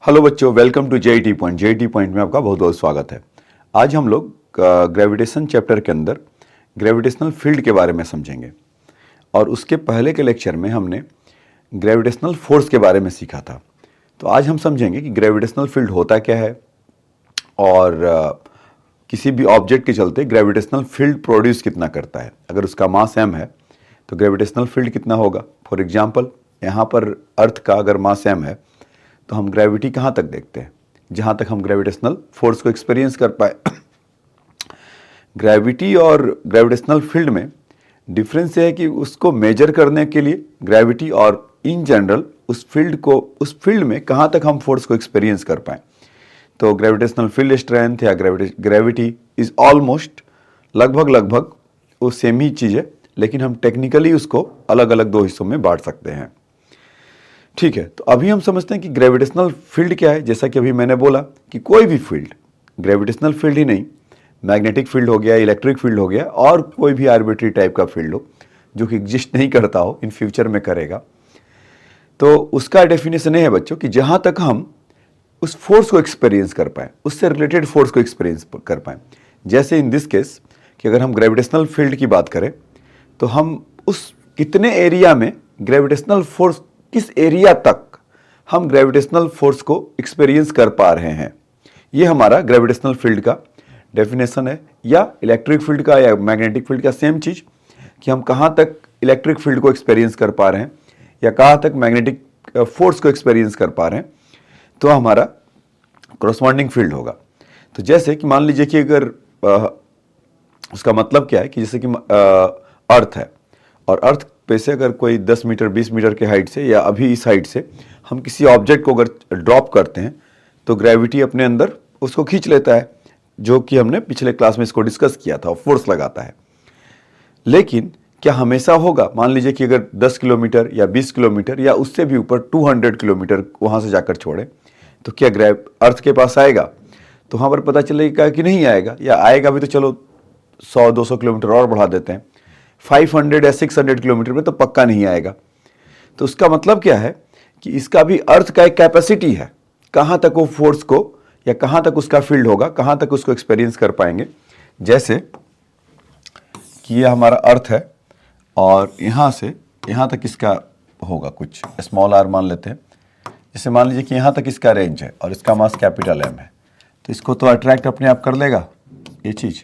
Hello बच्चों, welcome to JET point. JET point में आपका बहुत बहुत स्वागत है। आज हम लोग ग्रेविटेशन चैप्टर के अंदर ग्रेविटेशनल फील्ड के बारे में समझेंगे और उसके पहले के लेक्चर में हमने ग्रेविटेशनल फोर्स के बारे में सीखा था। तो आज हम समझेंगे कि ग्रेविटेशनल फील्ड होता क्या है और किसी भी ऑब्जेक्ट के चलते ग्रेविटेशनल फील्ड प्रोड्यूस कितना करता है। अगर उसका मास m है तो ग्रेविटेशनल फील्ड कितना होगा। फॉर एग्जाम्पल, यहाँ पर अर्थ का अगर मास m है तो हम ग्रेविटी कहाँ तक देखते हैं, जहाँ तक हम ग्रेविटेशनल फोर्स को एक्सपीरियंस कर पाए। ग्रेविटी और ग्रेविटेशनल फील्ड में डिफरेंस ये है कि उसको मेजर करने के लिए ग्रेविटी और इन जनरल उस फील्ड में कहाँ तक हम फोर्स को एक्सपीरियंस कर पाए। तो ग्रेविटेशनल फील्ड स्ट्रेंथ या ग्रेविटी इज ऑलमोस्ट लगभग वो सेम ही चीज़ है, लेकिन हम टेक्निकली उसको अलग अलग दो हिस्सों में बांट सकते हैं। ठीक है, तो अभी हम समझते हैं कि ग्रेविटेशनल फील्ड क्या है। जैसा कि अभी मैंने बोला कि कोई भी फील्ड, ग्रेविटेशनल फील्ड ही नहीं, मैग्नेटिक फील्ड हो गया, इलेक्ट्रिक फील्ड हो गया और कोई भी आर्बिट्री टाइप का फील्ड हो जो कि एग्जिस्ट नहीं करता हो, इन फ्यूचर में करेगा, तो उसका डेफिनेशन ये है बच्चों कि जहां तक हम उस फोर्स को एक्सपीरियंस कर पाए, उससे रिलेटेड फोर्स को एक्सपीरियंस कर पाए। जैसे इन दिस केस कि अगर हम ग्रेविटेशनल फील्ड की बात करें तो हम उस कितने एरिया में ग्रेविटेशनल फोर्स, किस एरिया तक हम ग्रेविटेशनल फोर्स को एक्सपीरियंस कर पा रहे हैं, ये हमारा ग्रेविटेशनल फील्ड का डेफिनेशन है। या इलेक्ट्रिक फील्ड का या मैग्नेटिक फील्ड का सेम चीज़ कि हम कहाँ तक इलेक्ट्रिक फील्ड को एक्सपीरियंस कर पा रहे हैं या कहाँ तक मैग्नेटिक फोर्स को एक्सपीरियंस कर पा रहे हैं, तो हमारा करस्पॉन्डिंग फील्ड होगा। तो जैसे कि मान लीजिए कि अगर उसका मतलब क्या है कि जैसे कि अर्थ है और अर्थ पे से अगर कोई 10 मीटर 20 मीटर के हाइट से या अभी इस हाइट से हम किसी ऑब्जेक्ट को अगर ड्रॉप करते हैं तो ग्रेविटी अपने अंदर उसको खींच लेता है, जो कि हमने पिछले क्लास में इसको डिस्कस किया था, फोर्स लगाता है। लेकिन क्या हमेशा होगा? मान लीजिए कि अगर 10 किलोमीटर या 20 किलोमीटर या उससे भी ऊपर 200 किलोमीटर वहाँ से जाकर छोड़े तो क्या अर्थ के पास आएगा? तो वहाँ पर पता चलेगा कि नहीं आएगा, या आएगा भी तो चलो 100-200 किलोमीटर और बढ़ा देते हैं, 500 या 600 किलोमीटर में तो पक्का नहीं आएगा। तो उसका मतलब क्या है कि इसका भी अर्थ का एक कैपेसिटी है, कहाँ तक वो फोर्स को या कहाँ तक उसका फील्ड होगा, कहाँ तक उसको एक्सपीरियंस कर पाएंगे। जैसे कि ये हमारा अर्थ है और यहाँ से यहाँ तक इसका होगा कुछ स्मॉल आर मान लेते हैं। जैसे मान लीजिए कि यहाँ तक इसका रेंज है और इसका मास कैपिटल एम है, तो इसको तो अट्रैक्ट अपने आप कर लेगा ये चीज़।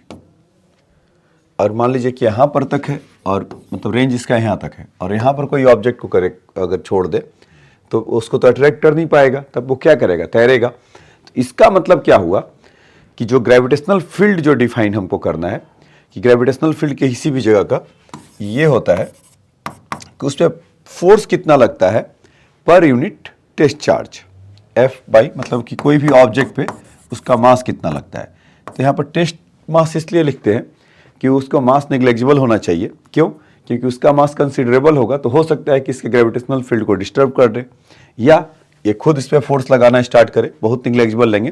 और मान लीजिए कि यहाँ पर तक है और मतलब रेंज इसका यहाँ तक है और यहाँ पर कोई ऑब्जेक्ट को करे अगर छोड़ दे तो उसको तो अट्रैक्ट कर नहीं पाएगा, तब वो क्या करेगा? तैरेगा। तो इसका मतलब क्या हुआ कि जो ग्रेविटेशनल फील्ड जो डिफाइन हमको करना है कि ग्रेविटेशनल फील्ड के किसी भी जगह का ये होता है कि उस पर फोर्स कितना लगता है पर unit test charge, F by मतलब कि कोई भी ऑब्जेक्ट पे उसका मास कितना लगता है। तो यहाँ पर टेस्ट मास इसलिए लिखते हैं कि उसका मास नेग्लेजिबल होना चाहिए। क्यों? क्योंकि उसका मास कंसिडरेबल होगा तो हो सकता है कि इसके ग्रेविटेशनल फील्ड को डिस्टर्ब कर दे या ये खुद इस पर फोर्स लगाना स्टार्ट करे, बहुत नेग्लेजिबल लेंगे।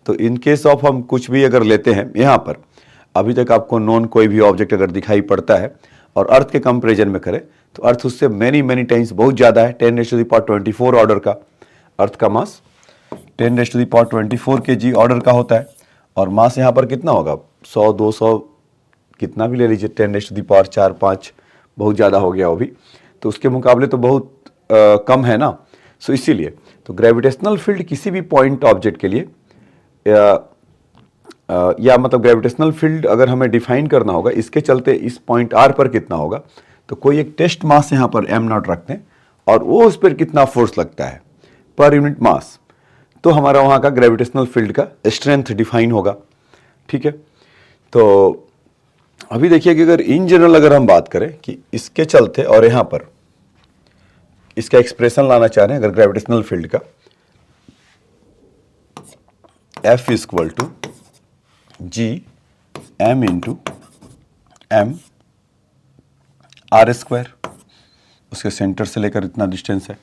तो इन केस ऑफ हम कुछ भी अगर लेते हैं, यहाँ पर अभी तक आपको नॉन कोई भी ऑब्जेक्ट अगर दिखाई पड़ता है और अर्थ के कंपेरिजन में करें तो अर्थ उससे मैनी टाइम्स बहुत ज़्यादा है। 10⁻24 ऑर्डर का अर्थ का मास 10⁻24 kg ऑर्डर का होता है और मास यहाँ पर कितना होगा? 100-200 कितना भी ले लीजिए, 10⁻4-5 बहुत ज़्यादा हो गया वो भी, तो उसके मुकाबले तो बहुत कम है ना। सो इसीलिए तो ग्रेविटेशनल फील्ड किसी भी पॉइंट ऑब्जेक्ट के लिए या मतलब ग्रेविटेशनल फील्ड अगर हमें डिफाइन करना होगा इसके चलते इस पॉइंट आर पर कितना होगा, तो कोई एक टेस्ट मास यहाँ पर m0 रखते हैं और वो उस पर कितना फोर्स लगता है पर यूनिट मास, तो हमारा वहाँ का ग्रेविटेशनल फील्ड का स्ट्रेंथ डिफाइन होगा। ठीक है, तो अभी देखिए कि अगर इन जनरल अगर हम बात करें कि इसके चलते और यहाँ पर इसका एक्सप्रेशन लाना चाह रहे हैं अगर ग्रेविटेशनल फील्ड का, F equal to G M into M R square, उसके सेंटर से लेकर इतना डिस्टेंस है।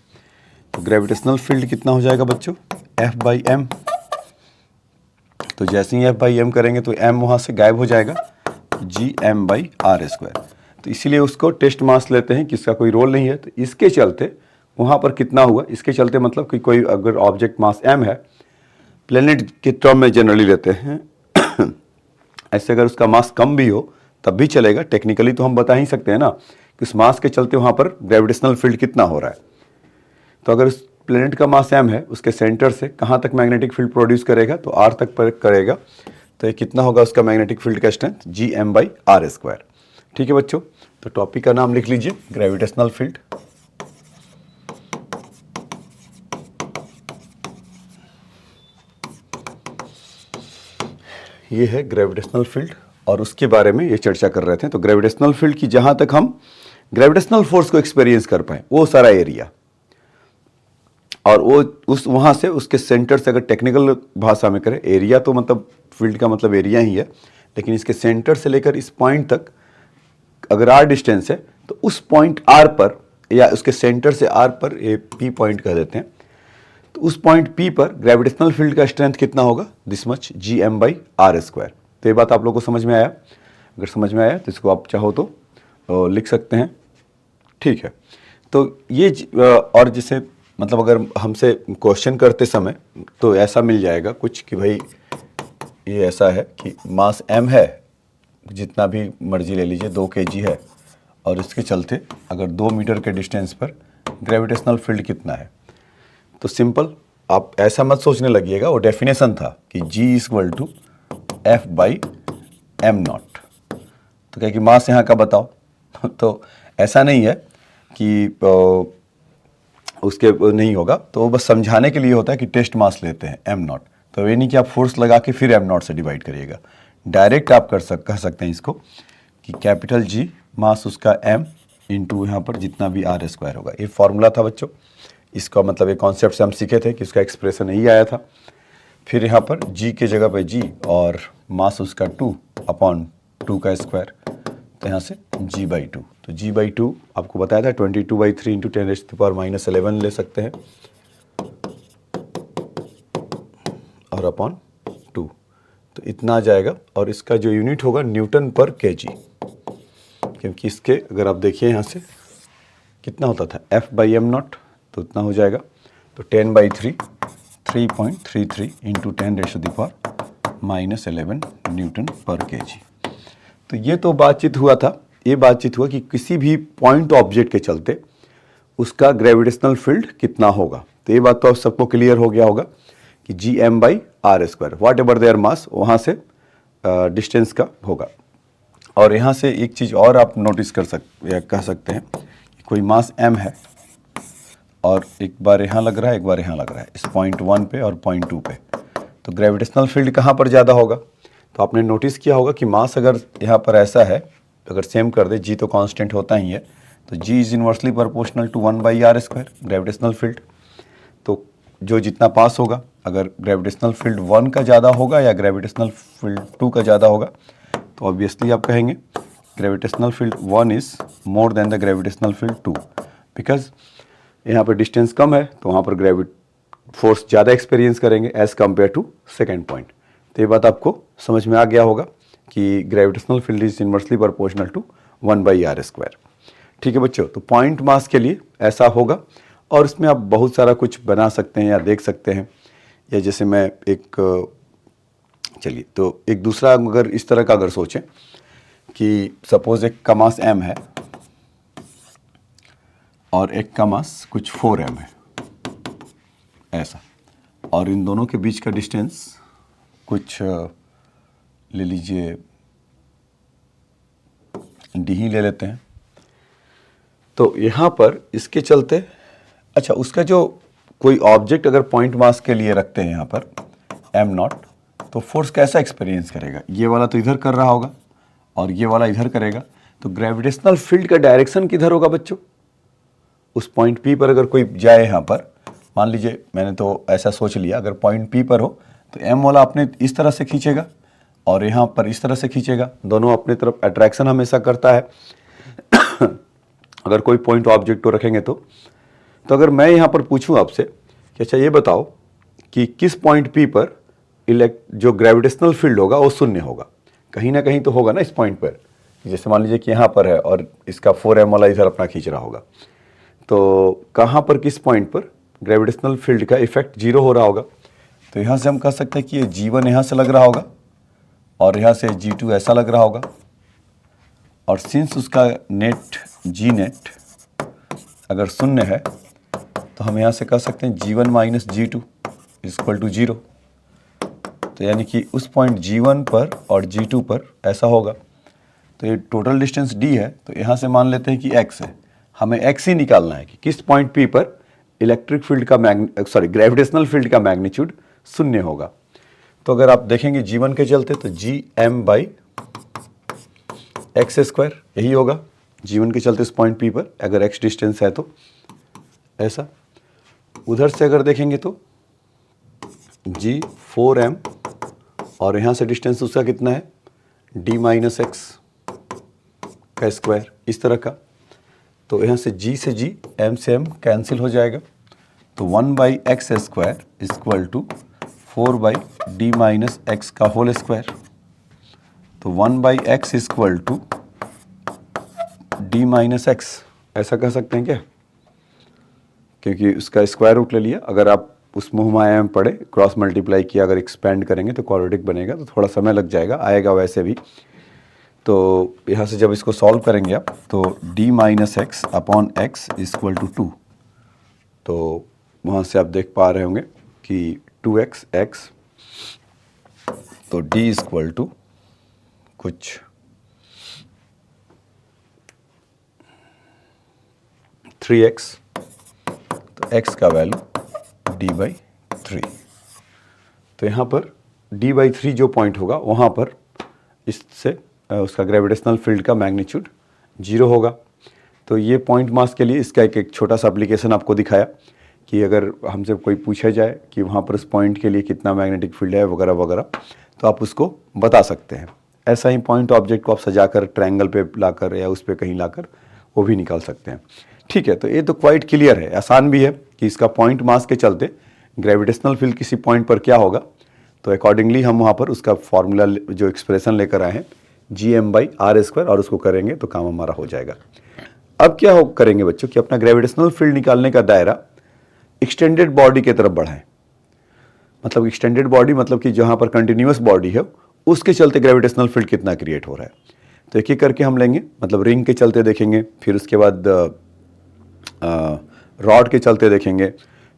तो ग्रेविटेशनल फील्ड कितना हो जाएगा बच्चों? F by M. तो जैसे ही F बाई एम करेंगे तो m वहाँ से गायब हो जाएगा, G M by R square. तो इसीलिए उसको टेस्ट मास लेते हैं कि इसका कोई रोल नहीं है। तो इसके चलते वहाँ पर कितना हुआ, इसके चलते मतलब कि कोई अगर ऑब्जेक्ट मास m है, प्लेनेट के टर्म में जनरली लेते हैं ऐसे अगर उसका मास कम भी हो तब भी चलेगा, टेक्निकली तो हम बता ही सकते हैं ना कि उस मास के चलते वहाँ पर ग्रेविटेशनल फील्ड कितना हो रहा है। तो अगर उस प्लेनेट का मास m है, उसके सेंटर से कहाँ तक मैग्नेटिक फील्ड प्रोड्यूस करेगा, तो r तक पर करेगा, तो ये कितना होगा उसका मैग्नेटिक फील्ड का स्ट्रेंथ, Gm/r²। ठीक है बच्चों, तो टॉपिक का नाम लिख लीजिए ग्रेविटेशनल फील्ड। ये है ग्रेविटेशनल फील्ड और उसके बारे में ये चर्चा कर रहे थे। तो ग्रेविटेशनल फील्ड की जहां तक हम ग्रेविटेशनल फोर्स को एक्सपीरियंस कर पाए वो सारा एरिया, और वो उस वहां से उसके सेंटर से अगर टेक्निकल भाषा में करें, एरिया तो मतलब फील्ड का मतलब एरिया ही है, लेकिन इसके सेंटर से लेकर इस पॉइंट तक अगर r डिस्टेंस है तो उस पॉइंट r पर या उसके सेंटर से r पर, ये p पॉइंट कह देते हैं, तो उस पॉइंट P पर ग्रेविटेशनल फील्ड का स्ट्रेंथ कितना होगा, दिस मच Gm/r²। तो ये बात आप लोगों को समझ में आया? अगर समझ में आया तो इसको आप चाहो तो लिख सकते हैं। ठीक है, तो ये और जैसे मतलब अगर हमसे क्वेश्चन करते समय तो ऐसा मिल जाएगा कुछ कि भाई ये ऐसा है कि मास m है, जितना भी मर्जी ले लीजिए, 2 kg है, और इसके चलते अगर 2 मीटर के डिस्टेंस पर ग्रेविटेशनल फील्ड कितना है, तो सिंपल आप ऐसा मत सोचने लगिएगा, वो डेफिनेशन था कि G = F/m0। तो क्या कि मास यहाँ का बताओ तो ऐसा नहीं है कि उसके नहीं होगा, तो वो बस समझाने के लिए होता है कि टेस्ट मास लेते हैं m0। तो ये नहीं कि आप फोर्स लगा के फिर m0 से डिवाइड करिएगा, डायरेक्ट आप कह सकते हैं इसको कि कैपिटल G मास उसका m इंटू यहाँ पर जितना भी r² होगा। ये फॉर्मूला था बच्चों, इसका मतलब ये कॉन्सेप्ट से हम सीखे थे कि इसका एक्सप्रेशन यही आया था। फिर यहाँ पर G के जगह पे G और मास उसका 2/2 का स्क्वायर, तो यहाँ से G/2। तो G/2 आपको बताया था 22/3 इंटू 10⁻⁻11 ले सकते हैं और अपॉन 2, तो इतना आ जाएगा। और इसका जो यूनिट होगा न्यूटन पर केजी, क्योंकि इसके अगर आप देखिए यहाँ से कितना होता था F/m0, तो इतना हो जाएगा। तो 10/3 3.33 इंटू 10⁻⁻11 न्यूटन पर केजी। तो ये तो बातचीत हुआ था, ये बातचीत हुआ कि किसी भी पॉइंट ऑब्जेक्ट के चलते उसका ग्रेविटेशनल फील्ड कितना होगा। तो ये बात तो आप सबको क्लियर हो गया होगा कि Gm/r², what ever their mass, वहाँ से डिस्टेंस का होगा। और यहाँ से एक चीज़ और आप नोटिस कह सकते हैं कि कोई मास m है और एक बार यहाँ लग रहा है, एक बार यहाँ लग रहा है, इस पॉइंट 1 पे और पॉइंट 2 पे, तो ग्रेविटेशनल फील्ड कहाँ पर ज़्यादा होगा। तो आपने नोटिस किया होगा कि मास अगर यहाँ पर ऐसा है, अगर सेम कर दे, G तो कांस्टेंट होता ही है, तो G is inversely proportional to 1/r² gravitational field. तो जो जितना पास होगा, अगर ग्रेविटेशनल फील्ड 1 का ज़्यादा होगा या ग्रेविटेशनल फील्ड 2 का ज़्यादा होगा, तो ऑब्वियसली आप कहेंगे gravitational field 1 is more than the gravitational field 2, because यहाँ पर डिस्टेंस कम है, तो वहाँ पर फोर्स ज़्यादा एक्सपीरियंस करेंगे as compare to second point. तो ये बात आपको समझ में आ गया होगा कि gravitational field is inversely proportional to 1/r²। ठीक है बच्चों, तो पॉइंट मास के लिए ऐसा होगा, और इसमें आप बहुत सारा कुछ बना सकते हैं या देख सकते हैं, या जैसे मैं चलिए तो एक दूसरा अगर इस तरह का अगर सोचें कि सपोज एक का मास m है और एक का मास कुछ 4m है ऐसा, और इन दोनों के बीच का डिस्टेंस कुछ ले लीजिए d ही ले लेते हैं। तो यहाँ पर इसके चलते, अच्छा, उसका जो कोई ऑब्जेक्ट अगर पॉइंट मास के लिए रखते हैं यहाँ पर m0, तो फोर्स कैसा एक्सपीरियंस करेगा, ये वाला तो इधर कर रहा होगा और ये वाला इधर करेगा, तो ग्रेविटेशनल फील्ड का डायरेक्शन किधर होगा बच्चों। उस पॉइंट P पर अगर कोई जाए, यहाँ पर मान लीजिए मैंने तो ऐसा सोच लिया, अगर पॉइंट P पर हो तो m वाला अपने इस तरह से खींचेगा और यहाँ पर इस तरह से खींचेगा, दोनों अपने तरफ अट्रैक्शन हमेशा करता है अगर कोई पॉइंट ऑब्जेक्ट को रखेंगे तो अगर मैं यहाँ पर पूछूं आपसे कि अच्छा ये बताओ कि किस पॉइंट P पर जो ग्रेविटेशनल फील्ड होगा वो शून्य होगा, कहीं ना कहीं तो होगा ना इस पॉइंट पर। जैसे मान लीजिए कि यहाँ पर है और इसका 4m वाला इधर अपना खींच रहा होगा, तो कहाँ पर, किस पॉइंट पर ग्रेविटेशनल फील्ड का इफेक्ट जीरो हो रहा होगा। तो यहाँ से हम कह सकते हैं कि ये G1 यहाँ से लग रहा होगा और यहाँ से G2 ऐसा लग रहा होगा, और सिंस उसका नेट G नेट अगर शून्य है तो हम यहाँ से कह सकते हैं G1 minus G2 equal to 0। तो यानी कि उस पॉइंट G1 पर और G2 पर ऐसा होगा। तो ये टोटल डिस्टेंस D है, तो यहाँ से मान लेते हैं कि x है। हमें x ही निकालना है कि किस पॉइंट P पर इलेक्ट्रिक फील्ड का ग्रेविटेशनल फील्ड का मैग्नीट्यूड शून्य होगा। तो अगर आप देखेंगे G1 के चलते तो Gm बाई एक्स स्क्वायर यही होगा G1 के चलते इस पॉइंट P पर, अगर x डिस्टेंस है तो ऐसा। उधर से अगर देखेंगे तो G4m और यहाँ से डिस्टेंस उसका कितना है d माइनस एक्स का स्क्वायर, इस तरह का। तो यहाँ से G से G, m से m कैंसिल हो जाएगा। तो 1 by X square equal to 4 by D minus X का होल स्क्वायर। तो 1 by X equal to D minus X, ऐसा कह सकते हैं क्या, क्योंकि उसका स्क्वायर रूट ले लिया। अगर आप उस मुहमाया में पढ़े, क्रॉस मल्टीप्लाई किया, अगर एक्सपेंड करेंगे तो क्वाड्रेटिक बनेगा, तो थोड़ा समय लग जाएगा, आएगा वैसे भी। तो यहाँ से जब इसको सॉल्व करेंगे आप तो d minus X upon X equal to 2। तो वहाँ से आप देख पा रहे होंगे कि 2x x, तो d इक्वल टू कुछ 3x, तो x का वैल्यू d बाई 3। तो यहाँ पर d बाई 3 जो पॉइंट होगा वहाँ पर इससे उसका ग्रेविटेशनल फील्ड का मैग्नीट्यूड 0 होगा। तो ये पॉइंट मास के लिए इसका एक छोटा सा एप्लीकेशन आपको दिखाया कि अगर हमसे कोई पूछा जाए कि वहाँ पर उस पॉइंट के लिए कितना मैग्नेटिक फील्ड है वगैरह वगैरह, तो आप उसको बता सकते हैं। ऐसा ही पॉइंट ऑब्जेक्ट को आप सजाकर ट्रायंगल पे लाकर या उस पर कहीं लाकर वो भी निकाल सकते हैं। ठीक है, तो ये तो क्वाइट क्लियर है, आसान भी है कि इसका पॉइंट मास के चलते ग्रेविटेशनल फील्ड किसी पॉइंट पर क्या होगा। तो अकॉर्डिंगली हम वहाँ पर उसका फॉर्मूला जो एक्सप्रेशन लेकर आए हैं Gm बाई आर स्क्वायर, और उसको करेंगे तो काम हमारा हो जाएगा। अब क्या करेंगे बच्चों कि अपना ग्रेविटेशनल फील्ड निकालने का दायरा एक्सटेंडेड बॉडी की तरफ बढ़ाएं। मतलब एक्सटेंडेड बॉडी मतलब कि जहाँ पर कंटिन्यूअस बॉडी है उसके चलते ग्रेविटेशनल फील्ड कितना क्रिएट हो रहा है। तो एक एक करके हम लेंगे, मतलब रिंग के चलते देखेंगे, फिर उसके बाद रॉड के चलते देखेंगे,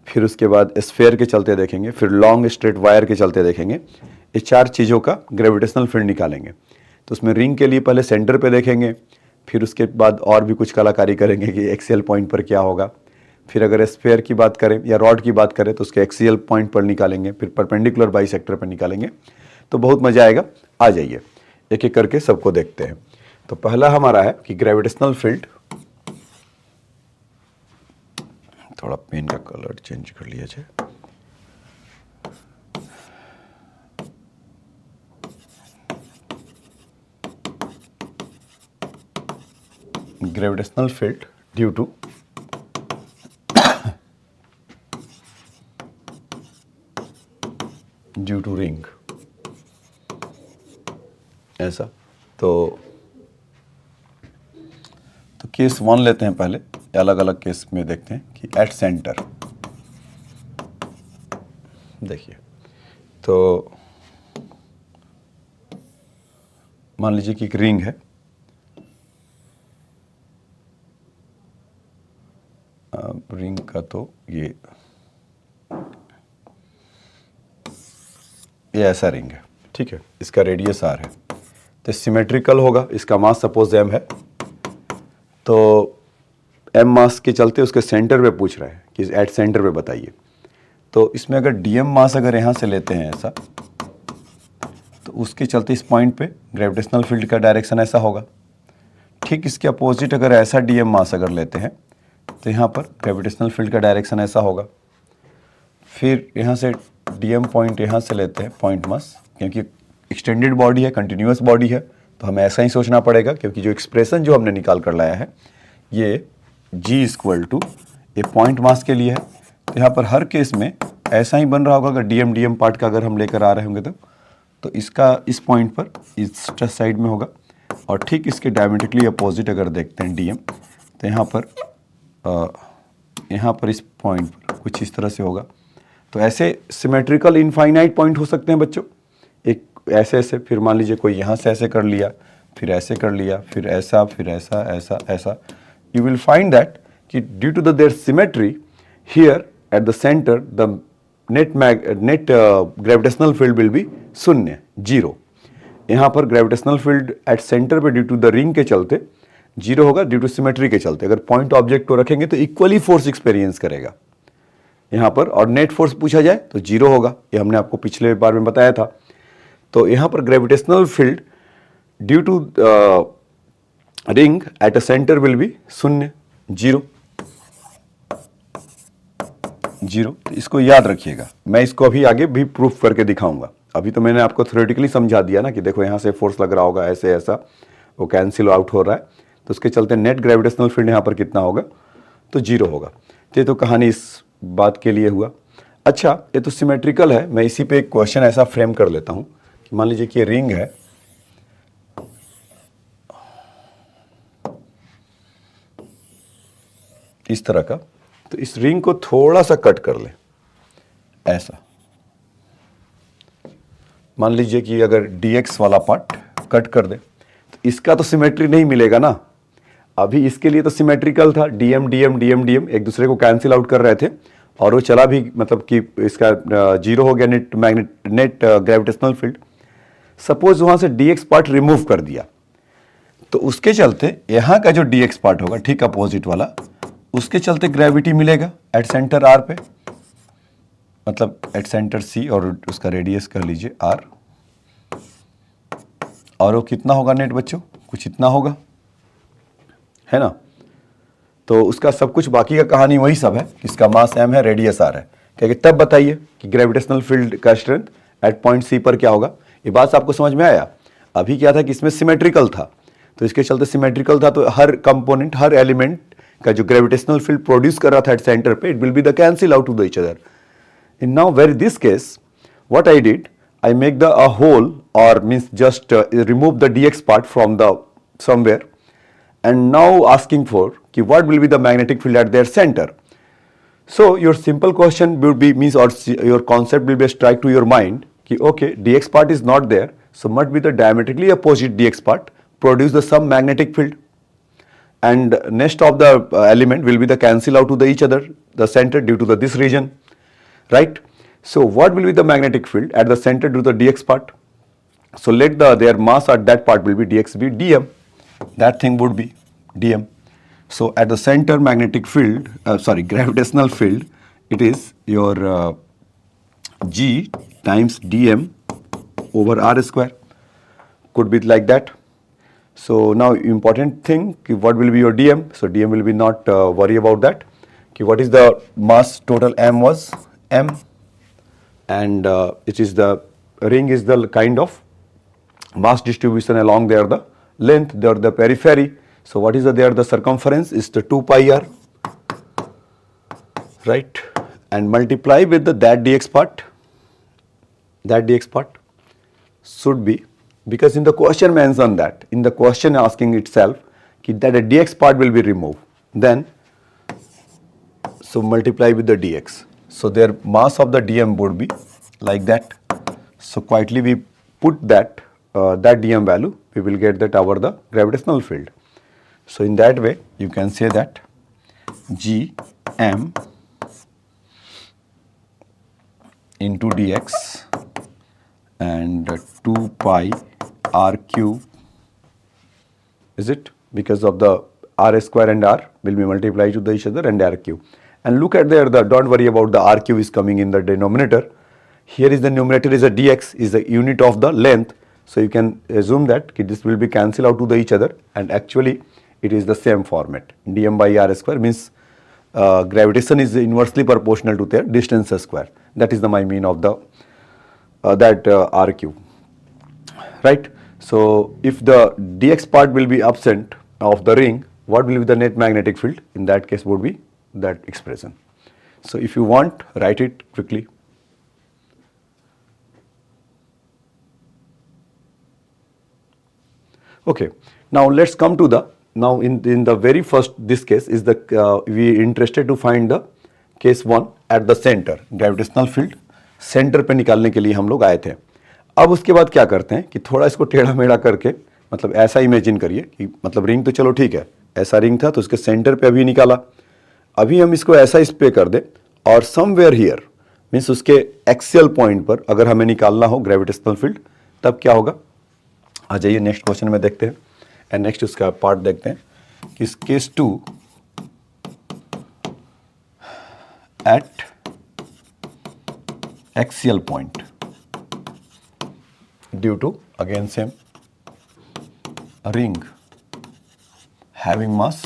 फिर उसके बाद स्फेयर के चलते देखेंगे, फिर लॉन्ग स्ट्रेट वायर के चलते देखेंगे। ये 4 चीज़ों का ग्रेविटेशनल फील्ड निकालेंगे। तो उसमें रिंग के लिए पहले सेंटर पे देखेंगे, फिर उसके बाद और भी कुछ कलाकारी करेंगे कि एक्सियल पॉइंट पर क्या होगा। फिर अगर स्फेयर की बात करें या रॉड की बात करें तो उसके एक्सियल पॉइंट पर निकालेंगे, फिर परपेंडिकुलर बाइसेक्टर पर निकालेंगे। तो बहुत मज़ा आएगा, आ जाइए एक एक करके सबको देखते हैं। तो पहला हमारा है कि ग्रेविटेशनल फील्ड, थोड़ा पेन का कलर चेंज कर लिया जाए। Gravitational field due to ring, ऐसा। तो केस 1 लेते हैं पहले, अलग अलग केस में देखते हैं कि एट सेंटर। देखिए, तो मान लीजिए कि एक रिंग है, रिंग का तो ये ऐसा रिंग है, ठीक है, इसका रेडियस r है, तो सिमेट्रिकल होगा। इसका मास सपोज m है, तो m मास के चलते उसके सेंटर पे पूछ रहा है कि एट सेंटर पे बताइए। तो इसमें अगर dm मास अगर यहाँ से लेते हैं ऐसा, तो उसके चलते इस पॉइंट पे ग्रेविटेशनल फील्ड का डायरेक्शन ऐसा होगा। ठीक इसके अपोजिट अगर ऐसा dm मास अगर लेते हैं तो यहाँ पर ग्रेविटेशनल फील्ड का डायरेक्शन ऐसा होगा। फिर यहाँ से dm पॉइंट यहाँ से लेते हैं पॉइंट मास, क्योंकि एक्सटेंडेड बॉडी है, कंटिन्यूअस बॉडी है, तो हमें ऐसा ही सोचना पड़ेगा, क्योंकि जो एक्सप्रेशन जो हमने निकाल कर लाया है ये g इक्वल टू ये पॉइंट मास के लिए है। तो यहाँ पर हर केस में ऐसा ही बन रहा होगा। अगर dm पार्ट का अगर हम लेकर आ रहे होंगे तो इसका इस पॉइंट पर इस साइड में होगा, और ठीक इसके डायमेट्रिकली अपोजिट अगर देखते हैं dm, तो यहाँ पर यहाँ पर इस पॉइंट पर कुछ इस तरह से होगा। तो ऐसे सिमेट्रिकल इनफाइनाइट पॉइंट हो सकते हैं बच्चों, एक ऐसे ऐसे, फिर मान लीजिए कोई यहाँ से ऐसे कर लिया, फिर ऐसे कर लिया, फिर ऐसा, फिर ऐसा, ऐसा, ऐसा। यू विल फाइंड दैट कि due to the there symmetry here at the centre the net gravitational field will be शून्य, जीरो। यहाँ पर ग्रेविटेशनल फील्ड एट सेंटर पे ड्यू टू द रिंग के चलते जीरो होगा, ड्यू टू सिमेट्री के चलते। अगर पॉइंट ऑब्जेक्ट को रखेंगे तो इक्वली फोर्स एक्सपीरियंस करेगा यहाँ पर, और नेट फोर्स पूछा जाए तो जीरो होगा, ये हमने आपको पिछले बार में बताया था। तो यहाँ पर gravitational field due to ring at a centre will be शून्य, जीरो, जीरो। तो इसको याद रखिएगा, मैं इसको अभी आगे भी प्रूफ करके दिखाऊंगा। अभी तो मैंने आपको थ्योरेटिकली समझा दिया ना कि देखो यहाँ से फोर्स लग रहा होगा, ऐसे ऐसा, वो कैंसिल आउट हो रहा है, तो उसके चलते नेट ग्रेविटेशनल फील्ड यहाँ पर कितना होगा, तो जीरो होगा। तो ये तो कहानी इस बात के लिए हुआ। अच्छा, ये तो सिमेट्रिकल है, मैं इसी पे एक क्वेश्चन ऐसा फ्रेम कर लेता हूँ कि मान लीजिए कि ये रिंग है, इस तरह का, तो इस रिंग को थोड़ा सा कट कर ले ऐसा। मान लीजिए कि अगर dx वाला पार्ट कट कर दे तो इसका तो सिमेट्री नहीं मिलेगा ना। अभी इसके लिए तो सिमेट्रिकल था, dm dm dm dm एक दूसरे को कैंसिल आउट कर रहे थे, और वो चला भी, मतलब कि इसका जीरो हो गया नेट ग्रेविटेशनल फील्ड। सपोज वहां से dx पार्ट रिमूव कर दिया, तो उसके चलते यहाँ का जो dx पार्ट होगा, ठीक अपोजिट वाला, उसके चलते ग्रेविटी मिलेगा एट सेंटर r पे, मतलब एट सेंटर C, और उसका रेडियस कर लीजिए r, और वो कितना होगा नेट बच्चों, कुछ इतना होगा, है ना। तो उसका सब कुछ बाकी का कहानी वही सब है, इसका मास m है, रेडियस r है। क्या तब बताइए कि ग्रेविटेशनल फील्ड का स्ट्रेंथ एट पॉइंट C पर क्या होगा। ये बात आपको समझ में आया। अभी क्या था कि इसमें सिमेट्रिकल था, तो इसके चलते सिमेट्रिकल था, तो हर कंपोनेंट, हर एलिमेंट का जो ग्रेविटेशनल फील्ड प्रोड्यूस कर रहा था एट सेंटर पे, it will be the cancel out to the each other. In now where this case, what I did, I make the a hole, or means just remove the dx part from the somewhere, and now asking for ki what will be the magnetic field at their center. So your simple question would be, means, or your concept will be a strike to your mind ki okay, dx part is not there, so must be the diametrically opposite dx part produce the some magnetic field, and next of the element will be the cancel out to the each other, the center due to the this region. Right? So what will be the magnetic field at the center due to the dx part? So let their mass at that part will be dx be dm. That thing would be dm. So at the center magnetic field, gravitational field, it is your g times dm over r square. Could be like that. So now important thing, what will be your dm? So dm will be not worry about that. What is the mass total m was? M, and it is the ring is the kind of mass distribution along there the length, there the periphery. So what is there the circumference is the 2 pi r, right, and multiply with the that dx part. That dx part should be, because in the question mentioned that, in the question asking itself that a dx part will be removed, then so multiply with the dx. So their mass of the dm would be like that. So quietly we put that that dm value, we will get that over the gravitational field. So in that way you can say that g m into dx and 2 pi r cube, is it, because of the r square and r will be multiplied to the each other and r cube. And look at there, don't worry about the r cube is coming in the denominator. Here is the numerator is a dx, is the unit of the length. So you can assume that this will be cancel out to the each other, and actually it is the same format. dm by r square means gravitation is inversely proportional to their distance square. That is the my mean of the r cube, right. So if the dx part will be absent of the ring, what will be the net magnetic field? In that case would be that expression. So if you want, write it quickly. Okay, now let's come to the now in the very first this case is the we interested to find the case 1 at the center, gravitational field centre पे निकालने के लिए हम लोग आए थे। अब उसके बाद क्या करते हैं कि थोड़ा इसको टेढ़ा मेढ़ा करके, मतलब ऐसा इमेजिन करिए कि मतलब रिंग तो चलो ठीक है, ऐसा रिंग था तो उसके सेंटर पे अभी निकाला, अभी हम इसको ऐसा इस पे कर दें और समवेयर हियर मीन्स उसके एक्सियल पॉइंट पर अगर हमें निकालना हो ग्रेविटेशनल फील्ड, तब क्या होगा। आ जाइए नेक्स्ट क्वेश्चन में देखते हैं एंड नेक्स्ट उसका पार्ट देखते हैं कि case 2 at axial point due to again same ring having mass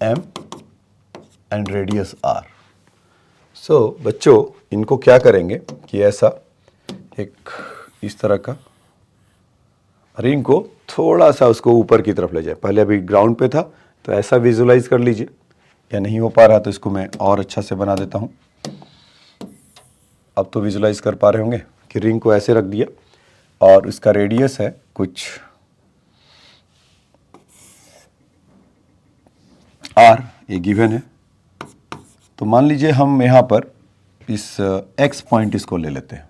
m and radius r। So बच्चों इनको क्या करेंगे कि ऐसा एक इस तरह का रिंग को थोड़ा सा उसको ऊपर की तरफ ले जाए। पहले अभी ग्राउंड पे था तो ऐसा विजुलाइज कर लीजिए, या नहीं हो पा रहा तो इसको मैं और अच्छा से बना देता हूं। अब तो विजुलाइज कर पा रहे होंगे कि रिंग को ऐसे रख दिया और इसका रेडियस है कुछ r, ये गिवन है। तो मान लीजिए हम यहाँ पर इस x पॉइंट इसको ले लेते हैं।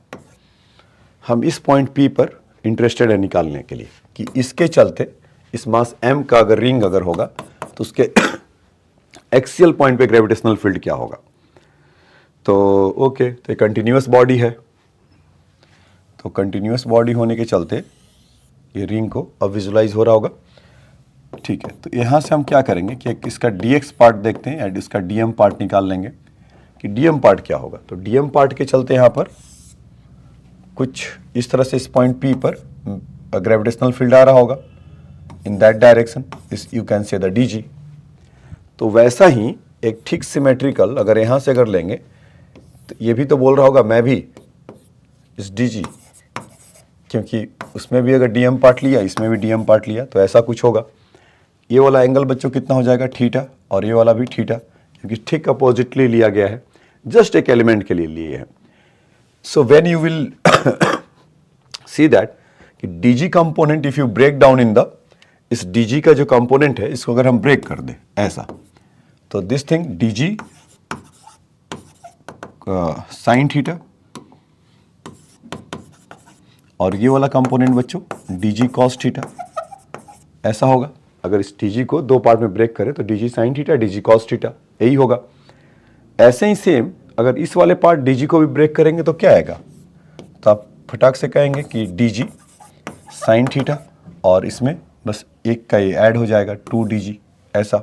हम इस पॉइंट P पर इंटरेस्टेड है निकालने के लिए कि इसके चलते इस मास m का अगर रिंग अगर होगा तो उसके एक्सियल पॉइंट पे ग्रेविटेशनल फील्ड क्या होगा। तो ओके, तो कंटिन्यूअस बॉडी है, तो कंटिन्यूअस बॉडी होने के चलते ये रिंग को अब विजुलाइज हो रहा होगा। ठीक है, तो यहाँ से हम क्या करेंगे कि एक इसका dx पार्ट देखते हैं एंड इसका dm पार्ट निकाल लेंगे कि dm पार्ट क्या होगा। तो dm पार्ट के चलते यहाँ पर कुछ इस तरह से इस पॉइंट P पर ग्रेविटेशनल फील्ड आ रहा होगा इन दैट डायरेक्शन, इस यू कैन से द dg। तो वैसा ही एक ठीक सिमेट्रिकल अगर यहाँ से अगर लेंगे तो ये भी तो बोल रहा होगा मैं भी इस dg, क्योंकि उसमें भी अगर dm पार्ट लिया इसमें भी dm पार्ट लिया तो ऐसा कुछ होगा। ये वाला एंगल बच्चों कितना हो जाएगा थीटा, और ये वाला भी थीटा, क्योंकि ठीक अपोजिटली लिया गया है, जस्ट एक एलिमेंट के लिए लिए हैं। So when you will see that कि dg component if you break down in the, इस dg का जो कंपोनेंट है इसको अगर हम ब्रेक कर दें ऐसा, तो this thing dg sine theta, और ये वाला कंपोनेंट बच्चों dg कॉस थीटा, ऐसा होगा। अगर इस dg को दो पार्ट में ब्रेक करें तो dg sine theta dg cos theta यही होगा। ऐसे ही सेम अगर इस वाले पार्ट dg को भी ब्रेक करेंगे तो क्या आएगा, तो आप फटाक से कहेंगे कि dg साइन थीटा, और इसमें बस एक का ये ऐड हो जाएगा 2dg ऐसा।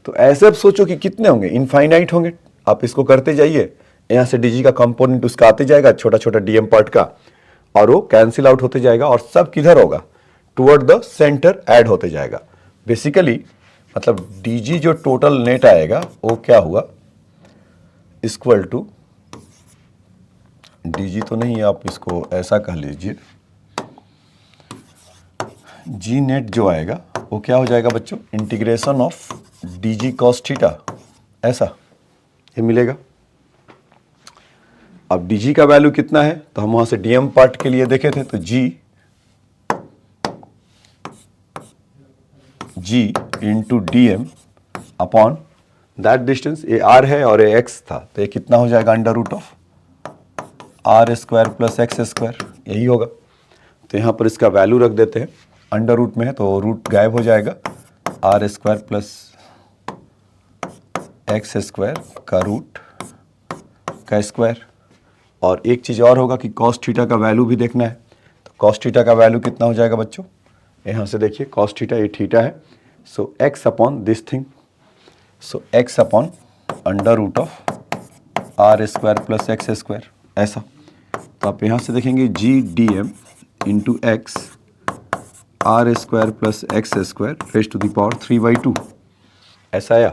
तो ऐसे अब सोचो कि कितने होंगे, इनफाइनाइट होंगे। आप इसको करते जाइए, यहाँ से dg का कंपोनेंट उसका आते जाएगा छोटा छोटा dm पार्ट का, और वो कैंसिल आउट होते जाएगा और सब किधर होगा, टुवर्ड द सेंटर ऐड होते जाएगा। बेसिकली मतलब dg जो टोटल नेट आएगा वो क्या हुआ, इक्वल टू dg तो नहीं, आप इसको ऐसा कह लीजिए, g नेट जो आएगा वो क्या हो जाएगा बच्चों, integration of dg cos theta, ऐसा ये मिलेगा। अब dg का वैल्यू कितना है, तो हम वहां से dm पार्ट के लिए देखे थे, तो g into dm upon that distance, ये r है और ये x था, तो ये कितना हो जाएगा under root of r square plus x square, यही होगा। तो यहाँ पर इसका वैल्यू रख देते हैं, अंडर रूट में है तो रूट गायब हो जाएगा, r square plus x square का रूट का स्क्वायर। और एक चीज़ और होगा कि कॉस थीटा का वैल्यू भी देखना है, तो कॉस थीटा का वैल्यू कितना हो जाएगा बच्चों, यहाँ से देखिए कॉस थीटा ये थीटा है, so x upon this thing, so x upon under root of R square plus x square ऐसा। तो आप यहाँ से देखेंगे G D m into x are square plus x square raise to the power 3/2 ऐसा आया।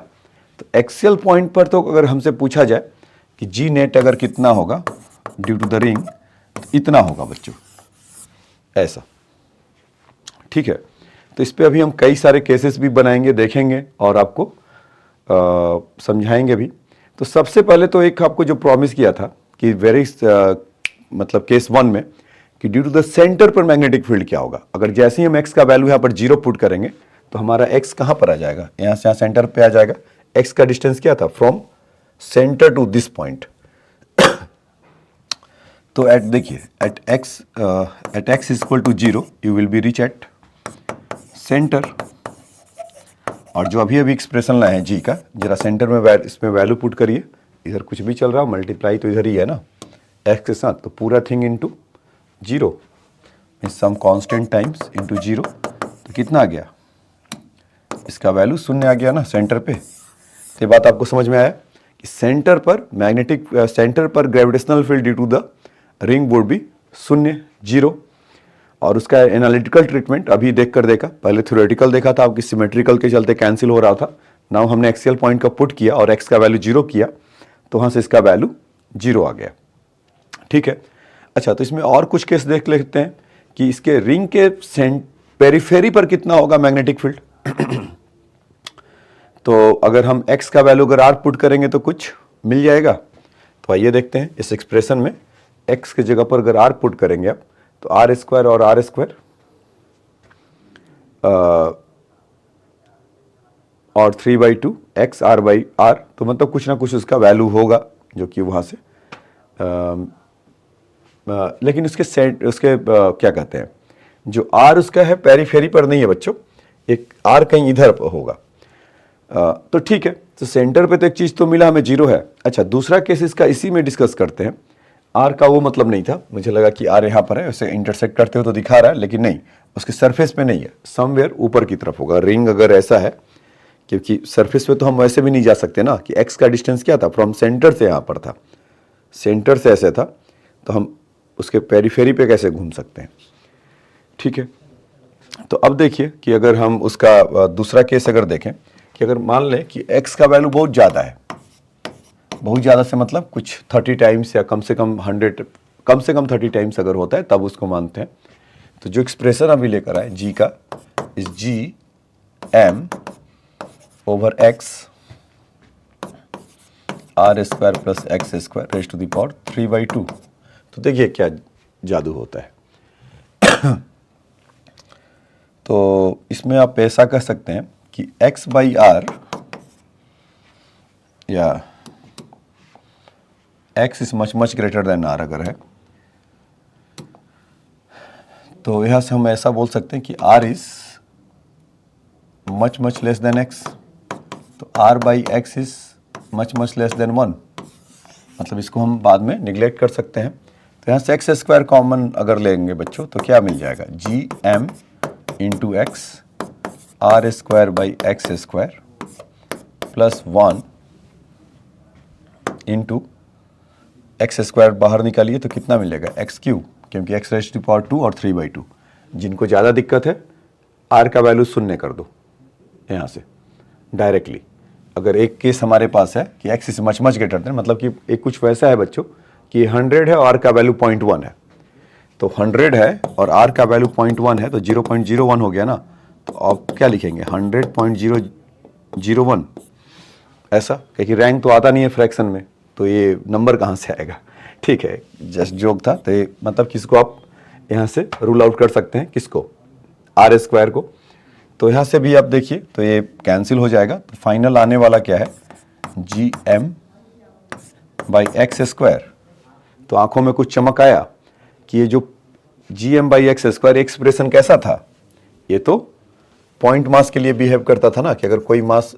तो एक्सियल पॉइंट पर तो अगर हमसे पूछा जाए कि जी नेट अगर कितना होगा ड्यू टू द रिंग, तो इतना होगा बच्चों ऐसा, ठीक है। तो इस पे अभी हम कई सारे केसेस भी बनाएंगे, देखेंगे और आपको समझाएंगे भी। तो सबसे पहले तो एक आपको जो प्रॉमिस किया था कि मतलब केस 1 में कि ड्यू टू द सेंटर पर मैग्नेटिक फील्ड क्या होगा। अगर जैसे ही हम x का वैल्यू यहाँ पर 0 पुट करेंगे तो हमारा x कहाँ पर आ जाएगा, यहाँ से यहाँ सेंटर पे आ जाएगा। x का डिस्टेंस क्या था, from centre to this point. तो एट देखिए at x is equal to 0 you will be reach at centre. और जो अभी अभी एक्सप्रेशन लाए हैं g का, जरा सेंटर में इसमें वैल्यू पुट करिए। इधर कुछ भी चल रहा है, मल्टीप्लाई तो इधर ही है ना x के साथ, तो पूरा thing into 0 means some constant times into 0। तो कितना आ गया, इसका वैल्यू 0 आ गया ना सेंटर पे। तो ये बात आपको समझ में आया कि सेंटर पर gravitational field due to the ring would be 0 और उसका एनालिटिकल ट्रीटमेंट अभी देख कर देखा। पहले थ्योरेटिकल देखा था, आपकी सिमेट्रिकल के चलते कैंसिल हो रहा था। नाउ हमने एक्सियल पॉइंट का पुट किया और x का वैल्यू 0 किया, तो वहाँ से इसका वैल्यू 0 आ गया। ठीक है, अच्छा तो इसमें और कुछ केस देख लेते हैं कि इसके रिंग के पेरिफेरी पर कितना होगा मैग्नेटिक फील्ड। तो अगर हम x का वैल्यू अगर r पुट करेंगे तो कुछ मिल जाएगा। तो आइए देखते हैं इस एक्सप्रेशन में x की जगह पर अगर r पुट करेंगे आप, तो r स्क्वायर और r स्क्वायर और 3/2 x r/r, तो मतलब कुछ ना कुछ उसका वैल्यू होगा जो कि वहाँ से लेकिन उसके क्या कहते हैं, जो r उसका है पेरिफेरी पर नहीं है बच्चों, एक r कहीं इधर होगा। तो ठीक है, तो सेंटर पे तो एक चीज़ तो मिला हमें 0 है। अच्छा दूसरा केस इसका इसी में डिस्कस करते हैं। r का वो मतलब नहीं था, मुझे लगा कि r यहाँ पर है, उसे इंटरसेक्ट करते हो तो दिखा रहा है, लेकिन नहीं, उसके सरफेस पे नहीं है, समवेयर ऊपर की तरफ होगा। रिंग अगर ऐसा है, क्योंकि सरफेस पे तो हम वैसे भी नहीं जा सकते ना, कि x का डिस्टेंस क्या था, फ्रॉम सेंटर से यहाँ पर था, सेंटर से ऐसे था, तो हम उसके पेरिफेरी पे कैसे घूम सकते हैं। ठीक है, तो अब देखिए कि अगर हम उसका दूसरा केस अगर देखें कि अगर मान लें कि x का वैल्यू बहुत ज़्यादा है, बहुत ज़्यादा से मतलब कुछ 30 टाइम्स या कम से कम 30 टाइम्स अगर होता है तब उसको मानते हैं। तो जो एक्सप्रेशन अभी लेकर आए g का इस g m/x r² plus x² raise to the power 3/2। तो देखिए क्या जादू होता है। तो इसमें आप ऐसा कह सकते हैं कि x/r या x is much greater than r अगर है, तो यहाँ से हम ऐसा बोल सकते हैं कि r is much less than x, तो r/x is much less than 1। मतलब इसको हम बाद में निगलेक्ट कर सकते हैं। तो यहाँ से x² कॉमन अगर लेंगे बच्चों तो क्या मिल जाएगा, gm into x r²/x² plus 1 into x² बाहर निकालिए तो कितना मिलेगा, x3, क्योंकि x रेज़ टू पावर 2 और 3/2। जिनको ज़्यादा दिक्कत है r का वैल्यू 0 कर दो यहाँ से डायरेक्टली। अगर एक केस हमारे पास है कि x is much greater then, मतलब कि एक कुछ वैसा है बच्चों कि 100 है और r का वैल्यू 0.1 है, तो 100 है और r का वैल्यू 0.1 है, तो 0.01 हो गया ना। तो आप क्या लिखेंगे, 100.001 ऐसा, क्योंकि रैंक तो आता नहीं है फ्रैक्शन में, तो ये नंबर कहाँ से आएगा। ठीक है, जस्ट जोक था। तो ये मतलब किसको आप यहाँ से रूल आउट कर सकते हैं, किसको, r² को। तो यहाँ से भी आप देखिए तो ये कैंसिल हो जाएगा। तो फाइनल आने वाला क्या है, gm/x²। तो आंखों में कुछ चमक आया कि ये जो gm/x² एक्सप्रेशन कैसा था, ये तो पॉइंट मास के लिए बिहेव करता था ना, कि अगर कोई मास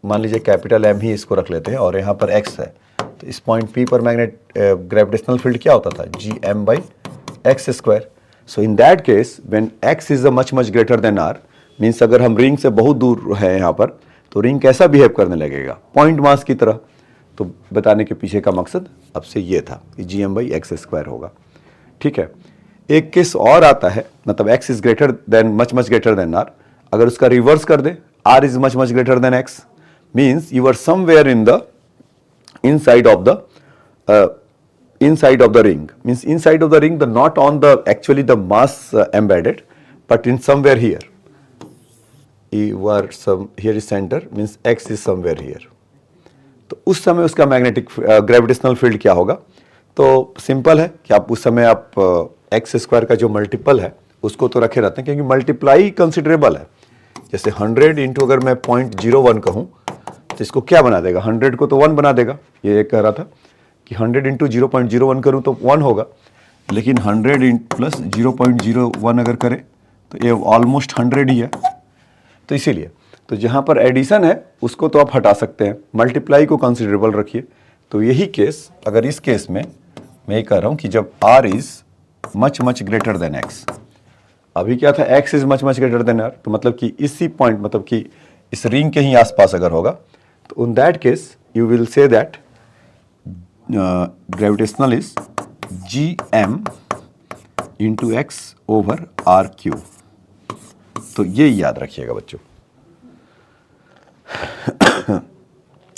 मान लीजिए कैपिटल M ही इसको रख लेते हैं और यहाँ पर x है, तो इस पॉइंट P पर ग्रेविटेशनल फील्ड क्या होता था, gm/x²। So in that case when x is a much greater than r, means अगर हम रिंग से बहुत दूर है यहाँ पर, तो रिंग कैसा बिहेव करने लगेगा, पॉइंट मास की तरह। तो बताने के पीछे का मकसद अब से ये था कि gm/x² होगा। ठीक है, एक केस और आता है, मतलब x is greater than much greater than r, अगर उसका रिवर्स कर दे, r is much greater than x, means you are somewhere in the inside of the ring, means inside of the ring, the not on the actually the mass embedded, but in somewhere here. You are here is center, means x is somewhere here. तो उस समय उसका magnetic gravitational field क्या होगा। तो simple है कि आप उस समय आप एक्स स्क्वायर का जो मल्टीपल है उसको तो रखे रहते हैं, क्योंकि मल्टीप्लाई कंसिडरेबल है। जैसे 100 इंटू अगर मैं 0.01 कहूँ तो इसको क्या बना देगा, 100 को तो 1 बना देगा। ये कह रहा था कि 100 इंटू 0.01 करूँ तो 1 होगा, लेकिन 100 प्लस 0.01 अगर करें तो ये ऑलमोस्ट 100 ही है। तो इसीलिए तो जहाँ पर एडिशन है उसको तो आप हटा सकते हैं, मल्टीप्लाई को कंसिडरेबल रखिए। तो यही केस, अगर इस केस में मैं ये कह रहा हूँ कि जब r is much greater than x, अभी क्या था, x is much greater than r, तो मतलब कि इसी पॉइंट, मतलब कि इस रिंग के ही आसपास अगर होगा तो in that case you will say that gravitational is gm into X over R cube. तो ये याद रखिएगा बच्चों।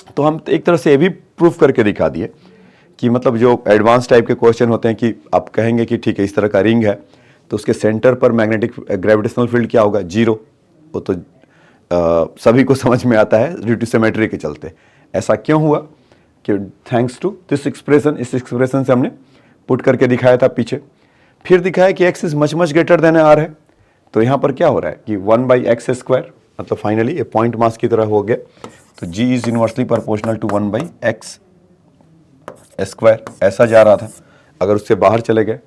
तो हम एक तरह से ये भी प्रूफ करके दिखा दिए कि मतलब जो एडवांस टाइप के क्वेश्चन होते हैं कि आप कहेंगे कि ठीक है इस तरह का रिंग है तो उसके सेंटर पर मैग्नेटिक ग्रेविटेशनल फील्ड क्या होगा, 0। वो तो सभी को समझ में आता है ड्यू टू सिमेट्री के चलते। ऐसा क्यों हुआ कि थैंक्स टू दिस एक्सप्रेशन, इस एक्सप्रेशन से हमने पुट करके दिखाया था पीछे। फिर दिखाया कि x is much greater than r है। तो यहाँ पर क्या हो रहा है कि 1/x², मतलब फाइनली ये पॉइंट मास की तरह हो गया। तो g is inversely proportional to 1/x², ऐसा जा रहा था। अगर उससे बाहर चले गए,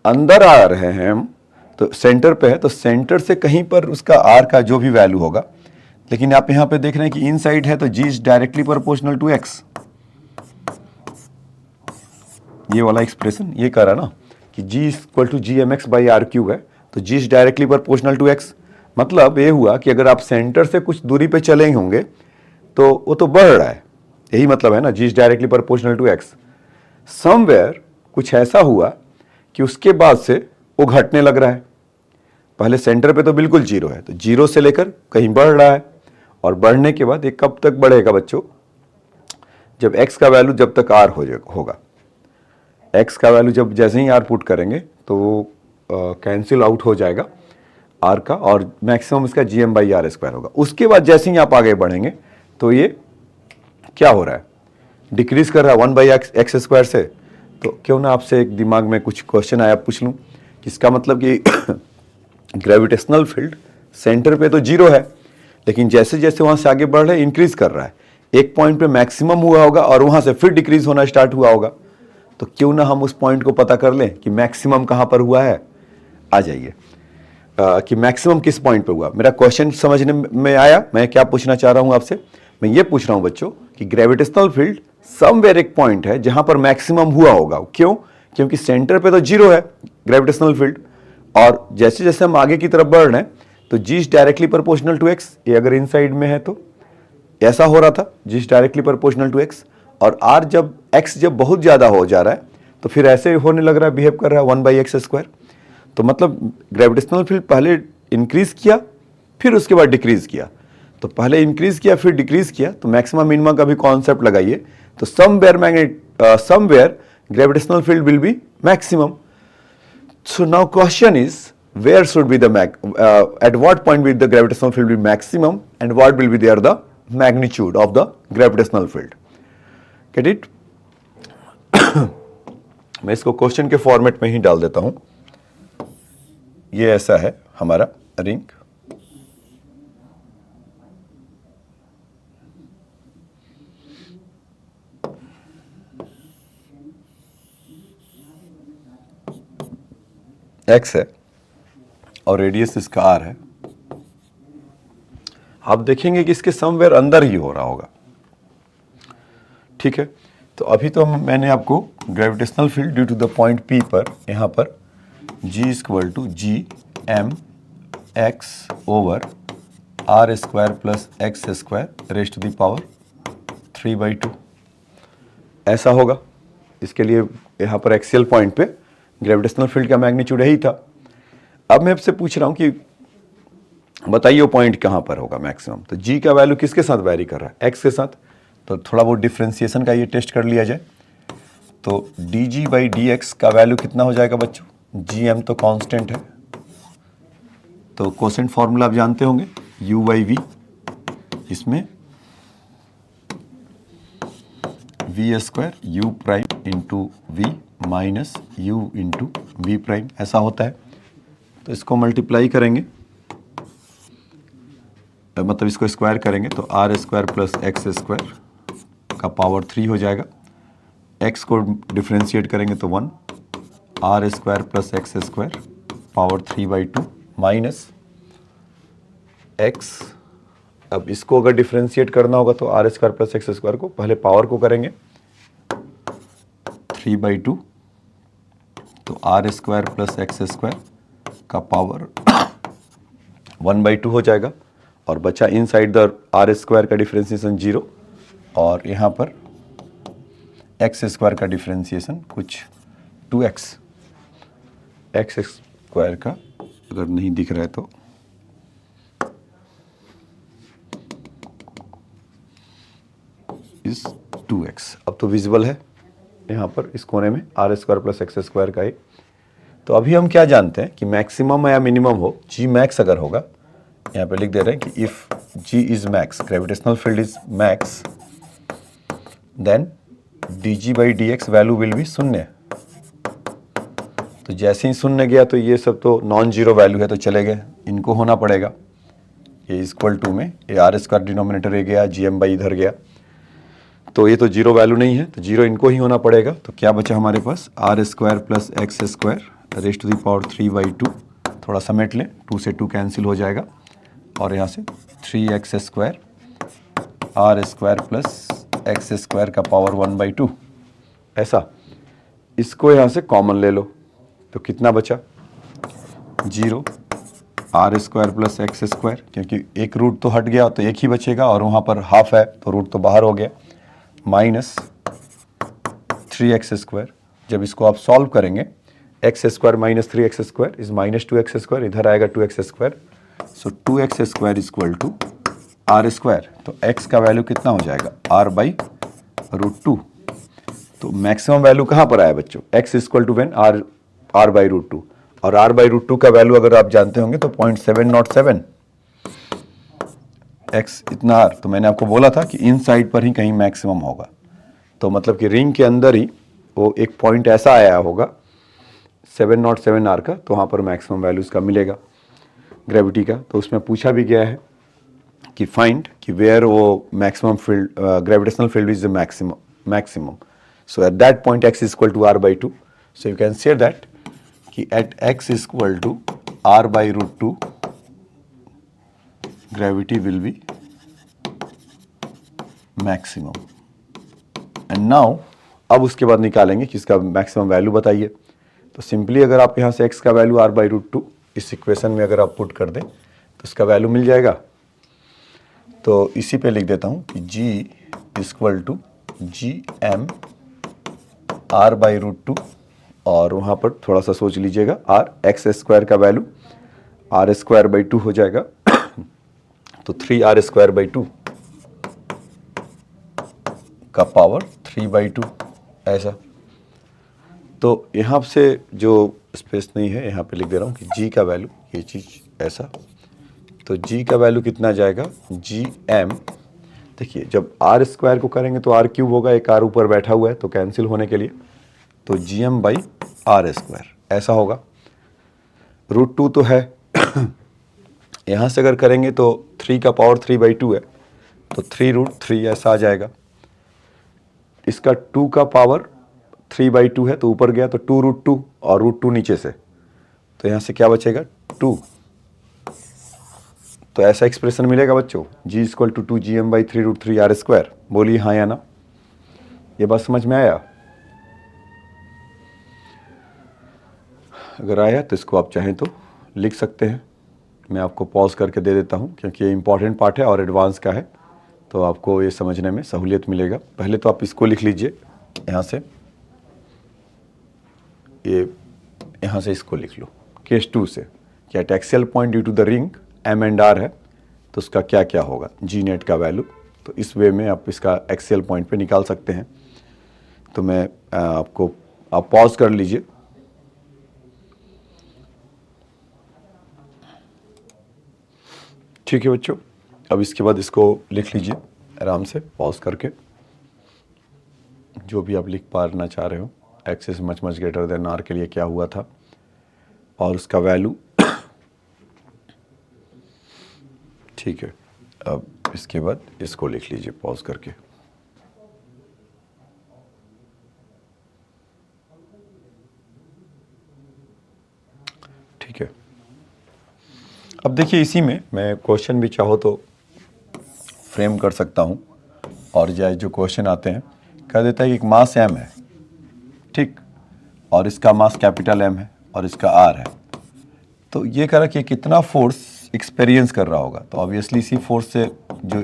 अंदर आ रहे हैं हम, तो सेंटर पे है, तो सेंटर से कहीं पर उसका r का जो भी वैल्यू होगा, लेकिन आप यहाँ पे देख रहे हैं कि इनसाइड है तो g is directly proportional to x। ये वाला एक्सप्रेशन ये कह रहा है ना कि g इक्वल टू gmx/r³ है, तो g is directly proportional to x। मतलब ये हुआ कि अगर आप सेंटर से कुछ दूरी पे चले होंगे तो वो तो बढ़ रहा है, यही मतलब है ना, g is directly proportional to x। Somewhere कुछ ऐसा हुआ कि उसके बाद से वो घटने लग रहा है। पहले सेंटर पे तो बिल्कुल 0 है, तो 0 से लेकर कहीं बढ़ रहा है, और बढ़ने के बाद ये कब तक बढ़ेगा बच्चों, जब x का वैल्यू जब तक r होगा। x का वैल्यू जब जैसे ही r पुट करेंगे तो वो कैंसिल आउट हो जाएगा r का, और मैक्सिमम इसका gm/r² होगा। उसके बाद जैसे ही आप आगे बढ़ेंगे तो ये क्या हो रहा है, डिक्रीज कर रहा है 1/x² से। तो क्यों ना आपसे एक दिमाग में कुछ क्वेश्चन आया, पूछ लूँ। इसका मतलब कि ग्रेविटेशनल फील्ड सेंटर पे तो 0 है, लेकिन जैसे जैसे वहाँ से आगे बढ़ रहे इंक्रीज कर रहा है। एक पॉइंट पे मैक्सिमम हुआ होगा और वहाँ से फिर डिक्रीज होना स्टार्ट हुआ होगा। तो क्यों ना हम उस पॉइंट को पता कर लें कि मैक्सिमम कहाँ पर हुआ है। आ जाइए कि मैक्सिमम किस पॉइंट पे हुआ। मेरा क्वेश्चन समझने में आया, मैं क्या पूछना चाह रहा हूँ आपसे। मैं ये पूछ रहा हूँ बच्चों कि ग्रेविटेशनल फील्ड समवेयर एक पॉइंट है जहाँ पर मैक्सिमम हुआ होगा। क्यों? क्योंकि सेंटर पे तो 0 है ग्रेविटेशनल फील्ड, और जैसे जैसे हम आगे की तरफ बढ़ रहे हैं तो g is directly proportional to x। ये अगर इन साइड में है तो ऐसा हो रहा था, g is directly proportional to x, और r जब x जब बहुत ज़्यादा हो जा रहा है तो फिर ऐसे होने लग रहा है, बिहेव कर रहा है 1/x²। तो मतलब ग्रेविटेशनल फील्ड पहले इंक्रीज किया फिर उसके बाद डिक्रीज किया। तो पहले इंक्रीज किया फिर डिक्रीज किया, तो मैक्सिमम मिनिमम का भी कॉन्सेप्ट लगाइए। तो somewhere gravitational field will B maximum. So now question is, where should be the at what point will the gravitational field be maximum, and what will be there the magnitude of the gravitational field? Get it? मैं इसको question के format में ही डाल देता हूं। ये ऐसा है हमारा रिंग, x है और रेडियस इसका r है। आप देखेंगे कि इसके समवेयर अंदर ही हो रहा होगा। ठीक है, तो अभी तो मैंने आपको gravitational field due to the point P पर यहाँ पर g equal to gmx over r² plus x² raise to the power 3/2 ऐसा होगा। इसके लिए यहाँ पर एक्सियल पॉइंट पे ग्रेविटेशनल फील्ड का मैग्नीट्यूड यही था। अब मैं आपसे पूछ रहा हूँ कि बताइए वो पॉइंट कहाँ पर होगा मैक्सिमम। तो g का वैल्यू किसके साथ वैरी कर रहा है, x के साथ। तो थोड़ा बहुत डिफ्रेंसिएशन का ये टेस्ट कर लिया जाए। तो dg/dx का वैल्यू कितना हो जाएगा बच्चों, gm तो कांस्टेंट है, तो कोसेंट फॉर्मूला आप जानते होंगे u/v, इसमें v² u' into v minus U into V prime, ऐसा होता है। तो इसको मल्टीप्लाई करेंगे, मतलब इसको स्क्वायर करेंगे तो R square plus x square का पावर 3 हो जाएगा। एक्स को डिफ्रेंशिएट करेंगे तो 1, R square plus x square power 3/2 minus X. अब इसको अगर डिफ्रेंशिएट करना होगा तो R square plus x square को पहले पावर को करेंगे 3/2, तो R square plus x square का पावर 1/2 हो जाएगा। और बचा इनसाइड द आर स्क्वायर का डिफ्रेंशिएशन 0, और यहाँ पर एक्स स्क्वायर का डिफ्रेंशिएशन कुछ 2x। एक्स स्क्वायर का अगर नहीं दिख रहा है तो इस 2x, अब तो विजिबल है यहाँ पर इस कोने में R square plus x square का एक। तो अभी हम क्या जानते हैं कि मैक्सिमम या मिनिमम हो, जी मैक्स अगर होगा, यहाँ पे लिख दे रहे हैं कि if G is max, gravitational field is max, then D G by D X value will be शून्य। तो जैसे ही शून्य गया तो ये सब तो नॉन जीरो वैल्यू है तो चले गए, इनको होना पड़ेगा। ये इक्वल टू में ये आर स्क्वायर डिनोमिनेटर ये गया, जी एम बाई इधर गया, तो ये तो जीरो वैल्यू नहीं है, तो जीरो इनको ही होना पड़ेगा। तो क्या बचा हमारे पास, R square plus x square raise to the power 3/2, थोड़ा समेट लें, 2 से 2 कैंसिल हो जाएगा, और यहाँ से 3x square R square plus x square का पावर 1/2, ऐसा। इसको यहाँ से कॉमन ले लो तो कितना बचा, 0 R square plus x square, क्योंकि एक रूट तो हट गया तो एक ही बचेगा, और वहाँ पर हाफ है तो रूट तो बाहर हो गया, माइनस 3x स्क्वायर। जब इसको आप सॉल्व करेंगे, X square minus 3x square is minus 2x square, इधर आएगा 2x square, so 2x square is equal to R square. तो x का वैल्यू कितना हो जाएगा, r/√2। तो मैक्सिमम वैल्यू कहाँ पर आया बच्चों, x equal to when r/√2, और r/√2 का वैल्यू अगर आप जानते होंगे तो 0.707, x इतना r, तो मैंने आपको बोला था कि इन साइड पर ही कहीं मैक्सिमम होगा। तो मतलब कि रिंग के अंदर ही वो एक पॉइंट ऐसा आया होगा 707 r का, तो वहाँ पर मैक्सिमम वैल्यू इसका मिलेगा ग्रेविटी का। तो उसमें पूछा भी गया है कि फाइंड कि वेयर वो maximum field, gravitational field is the maximum. So at that point x is equal to r/2, so you can say that कि at x is equal to r/√2 gravity will be maximum. And now अब उसके बाद निकालेंगे कि इसका maximum value बताइए। तो simply अगर आप यहाँ से x का वैल्यू r/√2 इस इक्वेशन में अगर आप पुट कर दें तो इसका वैल्यू मिल जाएगा। तो इसी पे लिख देता हूँ कि g equal to gm r/√2, और वहाँ पर थोड़ा सा सोच लीजिएगा, r x स्क्वायर का वैल्यू r²/2 हो जाएगा, तो 3r²/2 का पावर 3/2, ऐसा। तो यहाँ से जो स्पेस नहीं है यहाँ पे लिख दे रहा हूँ कि g का वैल्यू, ये चीज़ ऐसा, तो g का वैल्यू कितना जाएगा, gm, देखिए जब r² को करेंगे तो r³ होगा, एक r ऊपर बैठा हुआ है तो कैंसिल होने के लिए, तो gm/r², ऐसा होगा। √2 तो है यहाँ से अगर करेंगे तो 3 का पावर 3/2 है, तो 3√3 ऐसा आ जाएगा। इसका 2 का पावर 3/2 है तो ऊपर गया तो 2√2, और √2 नीचे से, तो यहाँ से क्या बचेगा, 2। तो ऐसा एक्सप्रेशन मिलेगा बच्चों, g इक्वल टू 2gm/3√3r²। बोलिए हाँ या ना, ये बात समझ में आया? अगर आया तो इसको आप चाहें तो लिख सकते हैं, मैं आपको पॉज करके दे देता हूँ क्योंकि ये इंपॉर्टेंट पार्ट है और एडवांस का है, तो आपको ये समझने में सहूलियत मिलेगा। पहले तो आप इसको लिख लीजिए, यहाँ से ये, यहाँ से इसको लिख लो केस 2 से, कि at axial point due to the ring m and r है तो उसका क्या क्या होगा, g नेट का वैल्यू। तो इस वे में आप इसका एक्सियल पॉइंट पे निकाल सकते हैं। तो मैं आपको, आप पॉज कर लीजिए। ठीक है बच्चों, अब इसके बाद इसको लिख लीजिए आराम से पॉज करके, जो भी आप लिख पाना चाह रहे हो। X is much much greater than R के लिए क्या हुआ था और उसका वैल्यू। ठीक है, अब इसके बाद इसको लिख लीजिए पॉज करके। ठीक है, अब देखिए इसी में मैं क्वेश्चन भी चाहो तो फ्रेम कर सकता हूँ और जो क्वेश्चन आते हैं कह देता है कि एक मास m है, ठीक, और इसका मास कैपिटल M है और इसका R है। तो ये कह रहा कि कितना फोर्स एक्सपीरियंस कर रहा होगा। तो ऑब्वियसली इसी फोर्स से जो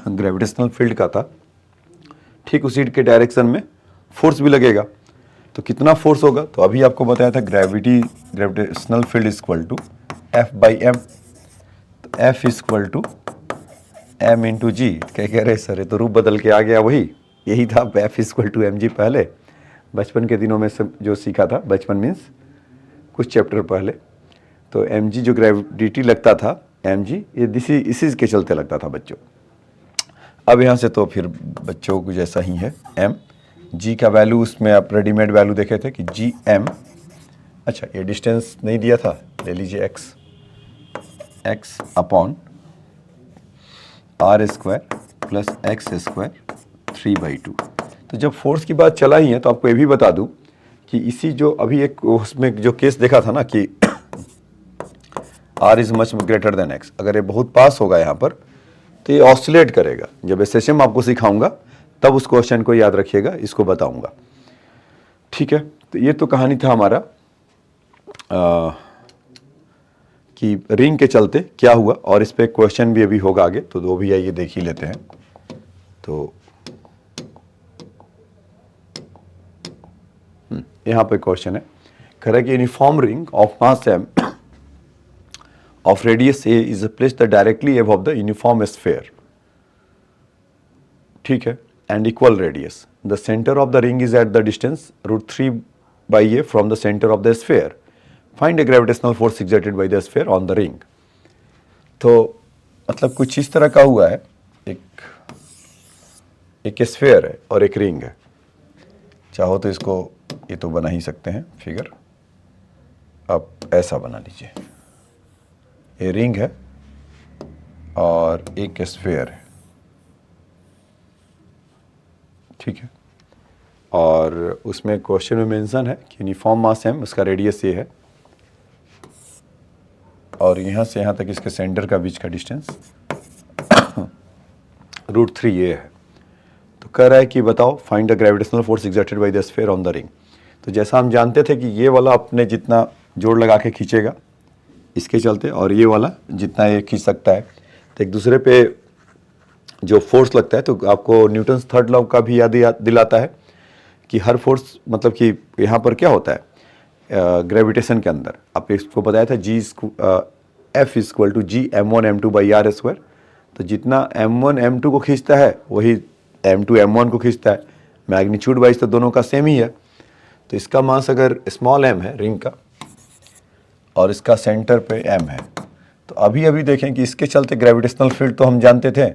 ग्रेविटेशनल फील्ड का था ठीक उसी के डायरेक्शन में फोर्स भी लगेगा। तो कितना फोर्स होगा, तो अभी आपको बताया था gravitational field is equal to F/m। तो F is equal to m into G. क्या कह रहे सर, ये तो रूप बदल के आ गया, वही यही था F is equal to mg। पहले बचपन के दिनों में सब जो सीखा था, बचपन मीन्स कुछ चैप्टर पहले, तो mg जो ग्रेविटी लगता था mg, ये इसी के चलते लगता था बच्चों। अब यहाँ से तो फिर बच्चों को जैसा ही है m, g का वैल्यू उसमें आप रेडीमेड वैल्यू देखे थे कि जी एम। अच्छा, ये डिस्टेंस नहीं दिया था, ले लीजिए x upon r square plus x square 3/2। तो जब फोर्स की बात चला ही है तो आपको ये भी बता दूं कि इसी जो अभी एक उसमें जो केस देखा था ना कि r is much greater than x, अगर ये बहुत पास होगा यहाँ पर तो ये ऑसिलेट करेगा। जब SHM आपको सिखाऊंगा तब उस क्वेश्चन को याद रखिएगा, इसको बताऊंगा। ठीक है, तो ये तो कहानी था हमारा कि रिंग के चलते क्या हुआ, और इस पे क्वेश्चन भी अभी होगा आगे, तो वो भी आइए देख ही लेते हैं। तो यहाँ पे क्वेश्चन है, कह रहा है कि uniform ring of mass m of radius a is placed directly above the uniform sphere, ठीक है, and equal radius. The center of the ring is at the distance √3/a from the center of the sphere. Find a gravitational force exerted by the sphere on the ring. तो मतलब कुछ इस तरह का हुआ है, एक स्फीयर है और एक रिंग है। चाहो तो इसको ये तो बना ही सकते हैं फिगर, आप ऐसा बना लीजिए, ये रिंग है और एक स्फीयर है, ठीक है, और उसमें क्वेश्चन में मेंशन है कि यूनिफॉर्म मास m, उसका रेडियस ये है और यहाँ से यहाँ तक इसके सेंटर का बीच का डिस्टेंस √3a है। तो कह रहा है कि बताओ find the gravitational force exerted by the sphere on the ring. तो जैसा हम जानते थे कि ये वाला अपने जितना जोड़ लगा के खींचेगा इसके चलते, और ये वाला जितना ये खींच सकता है, तो एक दूसरे पे जो फोर्स लगता है, तो आपको न्यूटन्स थर्ड लॉ का भी याद दिलाता है कि हर फोर्स, मतलब कि यहाँ पर क्या होता है ग्रेविटेशन के अंदर, आपने इसको बताया था F is equal to G m1 m2 by R square. तो जितना m1 m2 को खींचता है वही m2 m1 को खींचता है, मैग्नीट्यूड वाइज तो दोनों का सेम ही है। तो इसका मास अगर स्मॉल m है रिंग का और इसका सेंटर पे m है, तो अभी देखें कि इसके चलते ग्रेविटेशनल फील्ड तो हम जानते थे,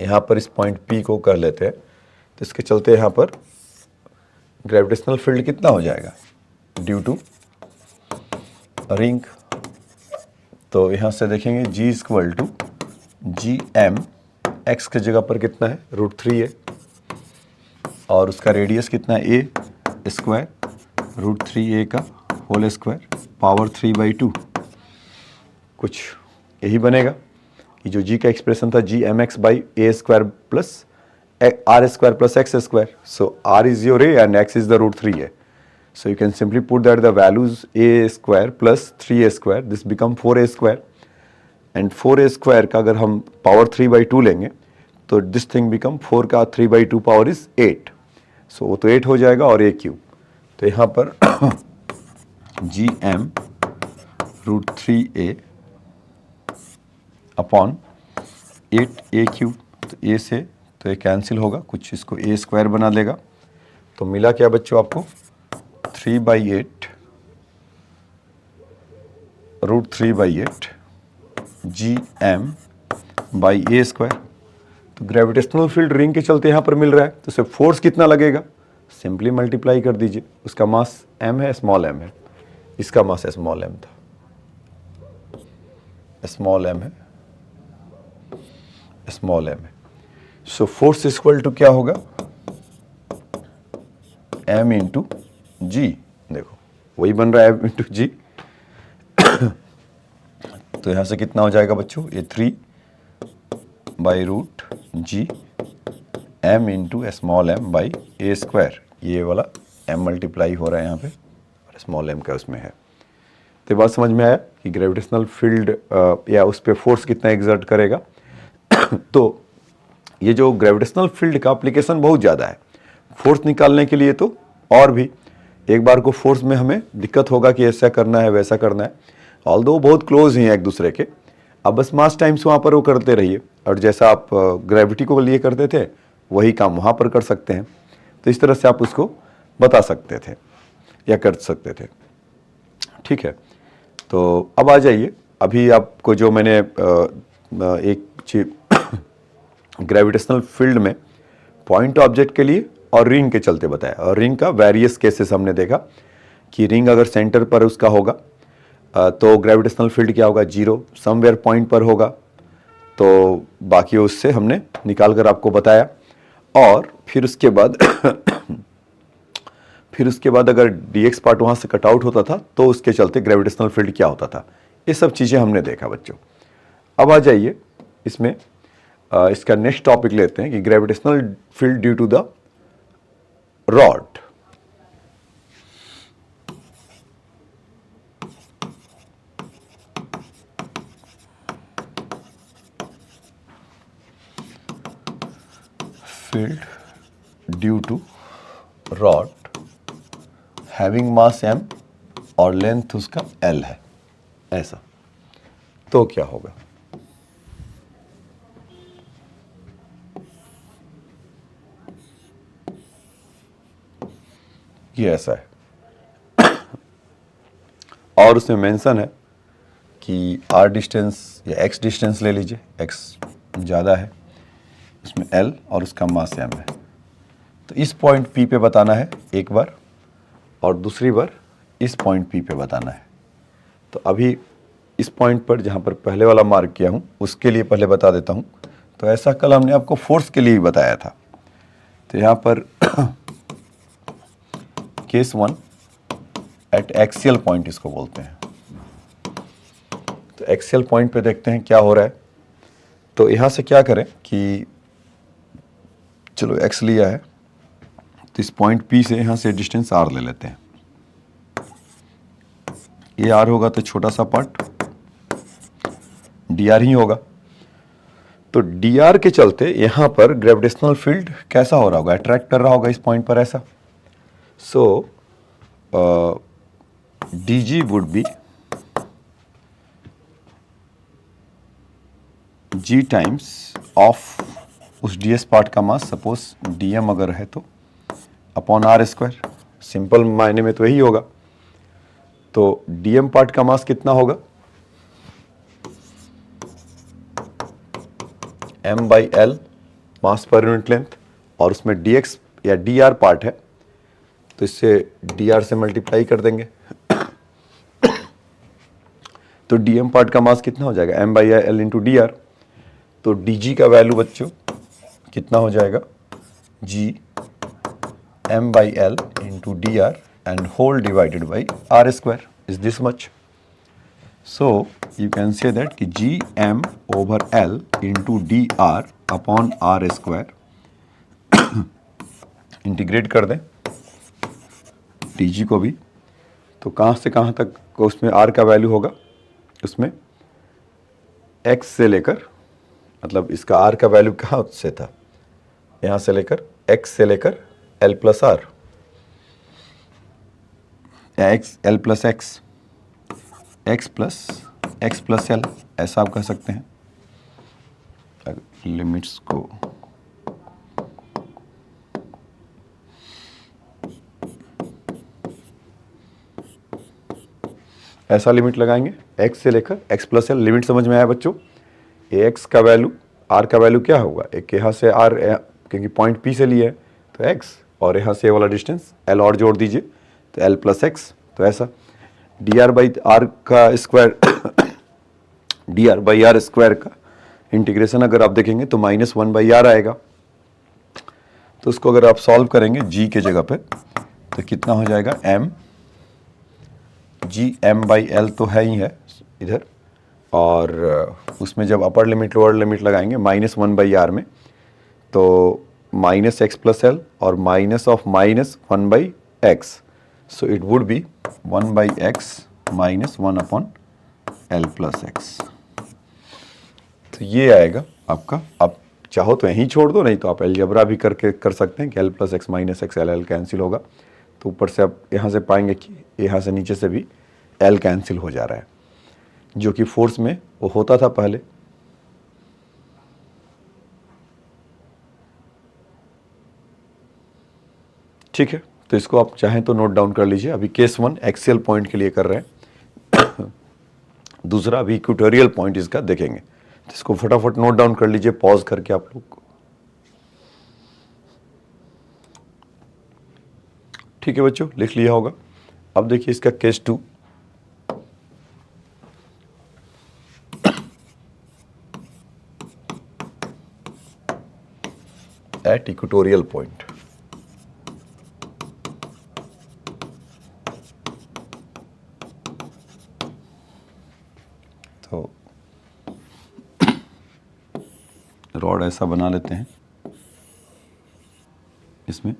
यहाँ पर इस पॉइंट P को कर लेते हैं, तो इसके चलते यहाँ पर ग्रेविटेशनल फील्ड कितना हो जाएगा ड्यू टू रिंग। तो यहाँ से देखेंगे G equal to G M, X की जगह पर कितना है √3 है और उसका रेडियस कितना है a स्क्वायर √3a का होल स्क्वायर पावर 3/2। कुछ यही बनेगा कि जो g का एक्सप्रेशन था gmx by a square plus r square plus x square. So r is your a and x is the √3a. So you can simply put that the values a square plus 3a square, this become 4a square, and 4a square का अगर हम power 3/2 लेंगे तो this thing become 4 का 3/2 power is 8. So वो तो 8 हो जाएगा और a क्यूब। तो यहाँ पर gm √3a upon 8a cube, तो a से तो ये कैंसिल होगा, कुछ इसको a स्क्वायर बना देगा। तो मिला क्या बच्चों आपको 3/8 √3/8 gm बाई a स्क्वायर। तो ग्रेविटेशनल फील्ड रिंग के चलते यहाँ पर मिल रहा है, तो सिर्फ फोर्स कितना लगेगा सिंपली मल्टीप्लाई कर दीजिए। उसका मास m है, स्मॉल m है, इसका मास स्मॉल m था, स्मॉल m है, स्मॉल m है। सो फोर्स इक्वल टू क्या होगा, m इंटू जी। देखो वही बन रहा है m इंटू जी। तो यहां से कितना हो जाएगा बच्चों, ये 3/√g m into small m by A square. ये वाला m मल्टीप्लाई हो रहा है यहाँ पे और स्मॉल m का उसमें है। तो बात समझ में आया कि ग्रेविटेशनल फील्ड या उस पर फोर्स कितना एग्जर्ट करेगा। तो ये जो ग्रेविटेशनल फील्ड का एप्लीकेशन बहुत ज़्यादा है फोर्स निकालने के लिए। तो और भी एक बार को फोर्स में हमें दिक्कत होगा कि ऐसा करना है वैसा करना है, ऑल्दो बहुत क्लोज ही हैं एक दूसरे के। अब बस मास टाइम्स वहाँ पर वो करते रहिए और जैसा आप ग्रेविटी को लिए करते थे वही काम वहाँ पर कर सकते हैं। तो इस तरह से आप उसको बता सकते थे या कर सकते थे। ठीक है, तो अब आ जाइए, अभी आपको जो मैंने एक चीज ग्रेविटेशनल फील्ड में पॉइंट ऑब्जेक्ट के लिए और रिंग के चलते बताया, और रिंग का वेरियस केसेस हमने देखा कि रिंग अगर सेंटर पर उसका होगा तो ग्रेविटेशनल फील्ड क्या होगा, 0 समवेयर पॉइंट पर होगा। तो बाकी उससे हमने निकाल कर आपको बताया। और फिर उसके बाद अगर dx पार्ट वहाँ से कट आउट होता था तो उसके चलते ग्रेविटेशनल फील्ड क्या होता था, ये सब चीज़ें हमने देखा बच्चों। अब आ जाइए इसमें इसका नेक्स्ट टॉपिक लेते हैं कि gravitational field due to the rod. Field due to rod having mass m और लेंथ उसका l है, ऐसा तो क्या होगा। ये ऐसा है और उसमें मेंशन है कि r डिस्टेंस या x डिस्टेंस ले लीजिए, x ज़्यादा है, उसमें l और उसका मास m है। तो इस पॉइंट P पे बताना है एक बार और दूसरी बार इस पॉइंट P पे बताना है। तो अभी इस पॉइंट पर जहाँ पर पहले वाला मार्क किया हूँ उसके लिए पहले बता देता हूँ। तो ऐसा कल हमने आपको फोर्स के लिए भी बताया था। तो यहाँ पर केस 1 एट एक्सियल पॉइंट इसको बोलते हैं। तो एक्सियल पॉइंट पे देखते हैं क्या हो रहा है। तो यहाँ से क्या करें कि चलो x लिया है तो इस पॉइंट P से यहाँ से डिस्टेंस r ले लेते हैं। ये r होगा तो छोटा सा पार्ट dr ही होगा। तो dr के चलते यहाँ पर ग्रेविटेशनल फील्ड कैसा हो रहा होगा, अट्रैक्ट कर रहा होगा इस पॉइंट पर ऐसा। सो dg would be g times of उस ds पार्ट का मास, सपोज dm अगर है तो अपॉन r स्क्वायर। सिंपल मायने में तो यही होगा। तो dm पार्ट का मास कितना होगा, m by l mass per unit length, और उसमें dx या dr पार्ट है तो इससे dr से मल्टीप्लाई कर देंगे। तो dm पार्ट का मास कितना हो जाएगा, m by l into dr। तो dg का वैल्यू बच्चों कितना हो जाएगा, g m by l into dr and whole divided by r square is this much. So you can say that कि g m over l into dr upon r square integrate कर दें dg को भी। तो कहाँ से कहाँ तक को उसमें r का वैल्यू होगा, उसमें x से लेकर, मतलब इसका r का वैल्यू कहाँ से था, यहाँ से लेकर x से लेकर l प्लस r या l plus x plus l, ऐसा आप कह सकते हैं। लिमिट्स को ऐसा लिमिट लगाएंगे x से लेकर x प्लस l। लिमिट समझ में आया बच्चों। x का वैल्यू r का वैल्यू क्या होगा, एक यहाँ से r क्योंकि पॉइंट P से लिया है तो x और यहाँ से ये वाला डिस्टेंस L और जोड़ दीजिए तो L प्लस एक्स, तो ऐसा dr/r का स्क्वायर dr/r स्क्वायर का इंटीग्रेशन अगर आप देखेंगे तो -1/r आएगा। तो उसको अगर आप सॉल्व करेंगे g के जगह पे तो कितना हो जाएगा m m/l तो है ही है इधर, और उसमें जब अपर लिमिट लोअर लिमिट लगाएंगे -1/r में तो -x प्लस l और -1/x, so it would be 1/x -1/l plus x। तो ये आएगा आपका। आप चाहो तो यहीं छोड़ दो, नहीं तो आप अलजेब्रा भी करके कर सकते हैं कि l plus x minus x l cancel होगा, तो ऊपर से आप यहाँ से पाएंगे कि यहाँ से नीचे से भी l कैंसिल हो जा रहा है, जो कि फोर्स में वो होता था पहले। ठीक है, तो इसको आप चाहें तो नोट डाउन कर लीजिए। अभी केस 1 एक्सियल पॉइंट के लिए कर रहे हैं, दूसरा अभी इक्वेटोरियल पॉइंट इसका देखेंगे, तो इसको फटाफट नोट डाउन कर लीजिए पॉज करके आप लोग। ठीक है बच्चों, लिख लिया होगा। अब देखिए इसका केस 2। एट इक्वेटोरियल पॉइंट, तो रॉड ऐसा बना लेते हैं, इसमें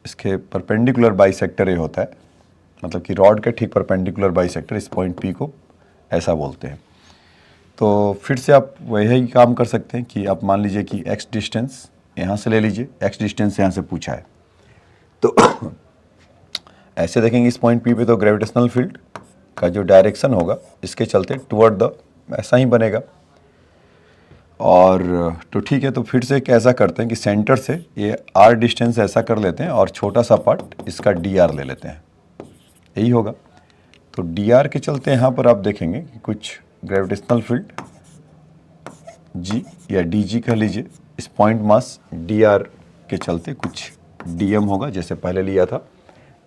इसके परपेंडिकुलर बाइसेक्टर ये होता है, मतलब कि रॉड के ठीक परपेंडिकुलर बाइसेक्टर इस पॉइंट पी को ऐसा बोलते हैं। तो फिर से आप वही काम कर सकते हैं कि आप मान लीजिए कि x डिस्टेंस यहाँ से ले लीजिए, x डिस्टेंस यहाँ से पूछा है, तो ऐसे देखेंगे इस पॉइंट P पे तो ग्रेविटेशनल फील्ड का जो डायरेक्शन होगा इसके चलते टुवर्ड द ऐसा ही बनेगा। और तो ठीक है, तो फिर से कैसा करते हैं कि सेंटर से ये r डिस्टेंस ऐसा कर लेते हैं और छोटा सा पार्ट इसका dr ले लेते हैं, यही होगा। तो dr के चलते यहाँ पर आप देखेंगे कि कुछ ग्रेविटेशनल फील्ड g या dg कह लीजिए, इस पॉइंट मास dr के चलते कुछ dm होगा, जैसे पहले लिया था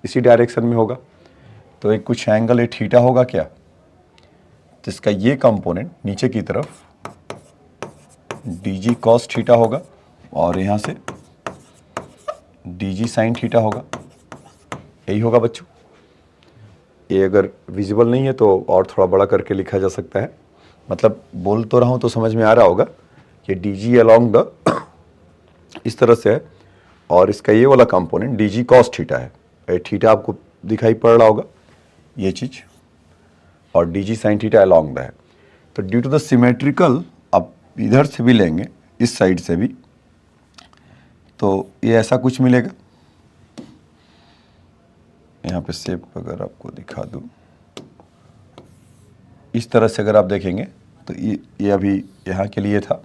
इसी डायरेक्शन में होगा। तो एक कुछ एंगल थीटा होगा क्या, तो इसका ये कंपोनेंट नीचे की तरफ dg cos थीटा होगा और यहाँ से dg sin थीटा होगा, यही होगा बच्चों। ये अगर विजिबल नहीं है तो और थोड़ा बड़ा करके लिखा जा सकता है, मतलब बोल तो रहा हूँ तो समझ में आ रहा होगा कि dg अलोंग द इस तरह से है और इसका ये वाला कंपोनेंट dg cos थीटा है, थीटा आपको दिखाई पड़ रहा होगा ये चीज़, और dg sin theta along the है। तो ड्यू टू द सिमेट्रिकल आप इधर से भी लेंगे इस साइड से भी, तो ये ऐसा कुछ मिलेगा। यहाँ पे शेप अगर आपको दिखा दूँ, इस तरह से अगर आप देखेंगे तो ये अभी यहाँ के लिए था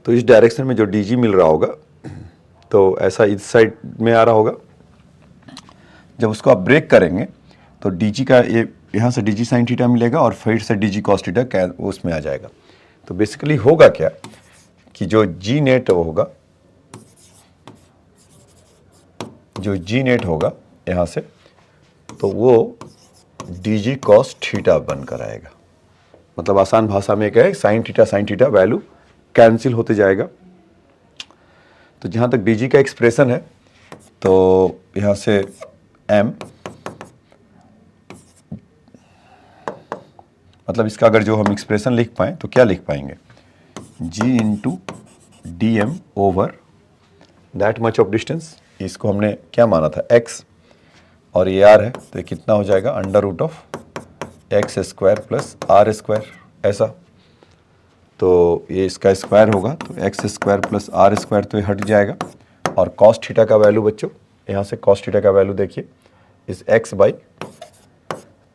तो इस डायरेक्शन में जो dg मिल रहा होगा तो ऐसा इस साइड में आ रहा होगा। जब उसको आप ब्रेक करेंगे तो dg का ये यहाँ से dg sin थीटा मिलेगा और फिर से dg cos थीटा उसमें आ जाएगा। तो बेसिकली होगा क्या कि जो g नेट होगा, जो g नेट होगा यहाँ से, तो वो dg cos थीटा बनकर आएगा। मतलब आसान भाषा में क्या है, sin थीटा वैल्यू कैंसिल होते जाएगा। तो जहाँ तक dg का एक्सप्रेशन है तो यहाँ से m, मतलब इसका अगर जो हम एक्सप्रेशन लिख पाएँ तो क्या लिख पाएंगे, g into D M over that much of distance, इसको हमने क्या माना था x, और ये r है तो ये कितना हो जाएगा √x² प्लस r², ऐसा। तो ये इसका स्क्वायर होगा तो x² प्लस r² तो ये हट जाएगा, और cos थीटा का वैल्यू बच्चों यहाँ से cos थीटा का वैल्यू देखिए इस x by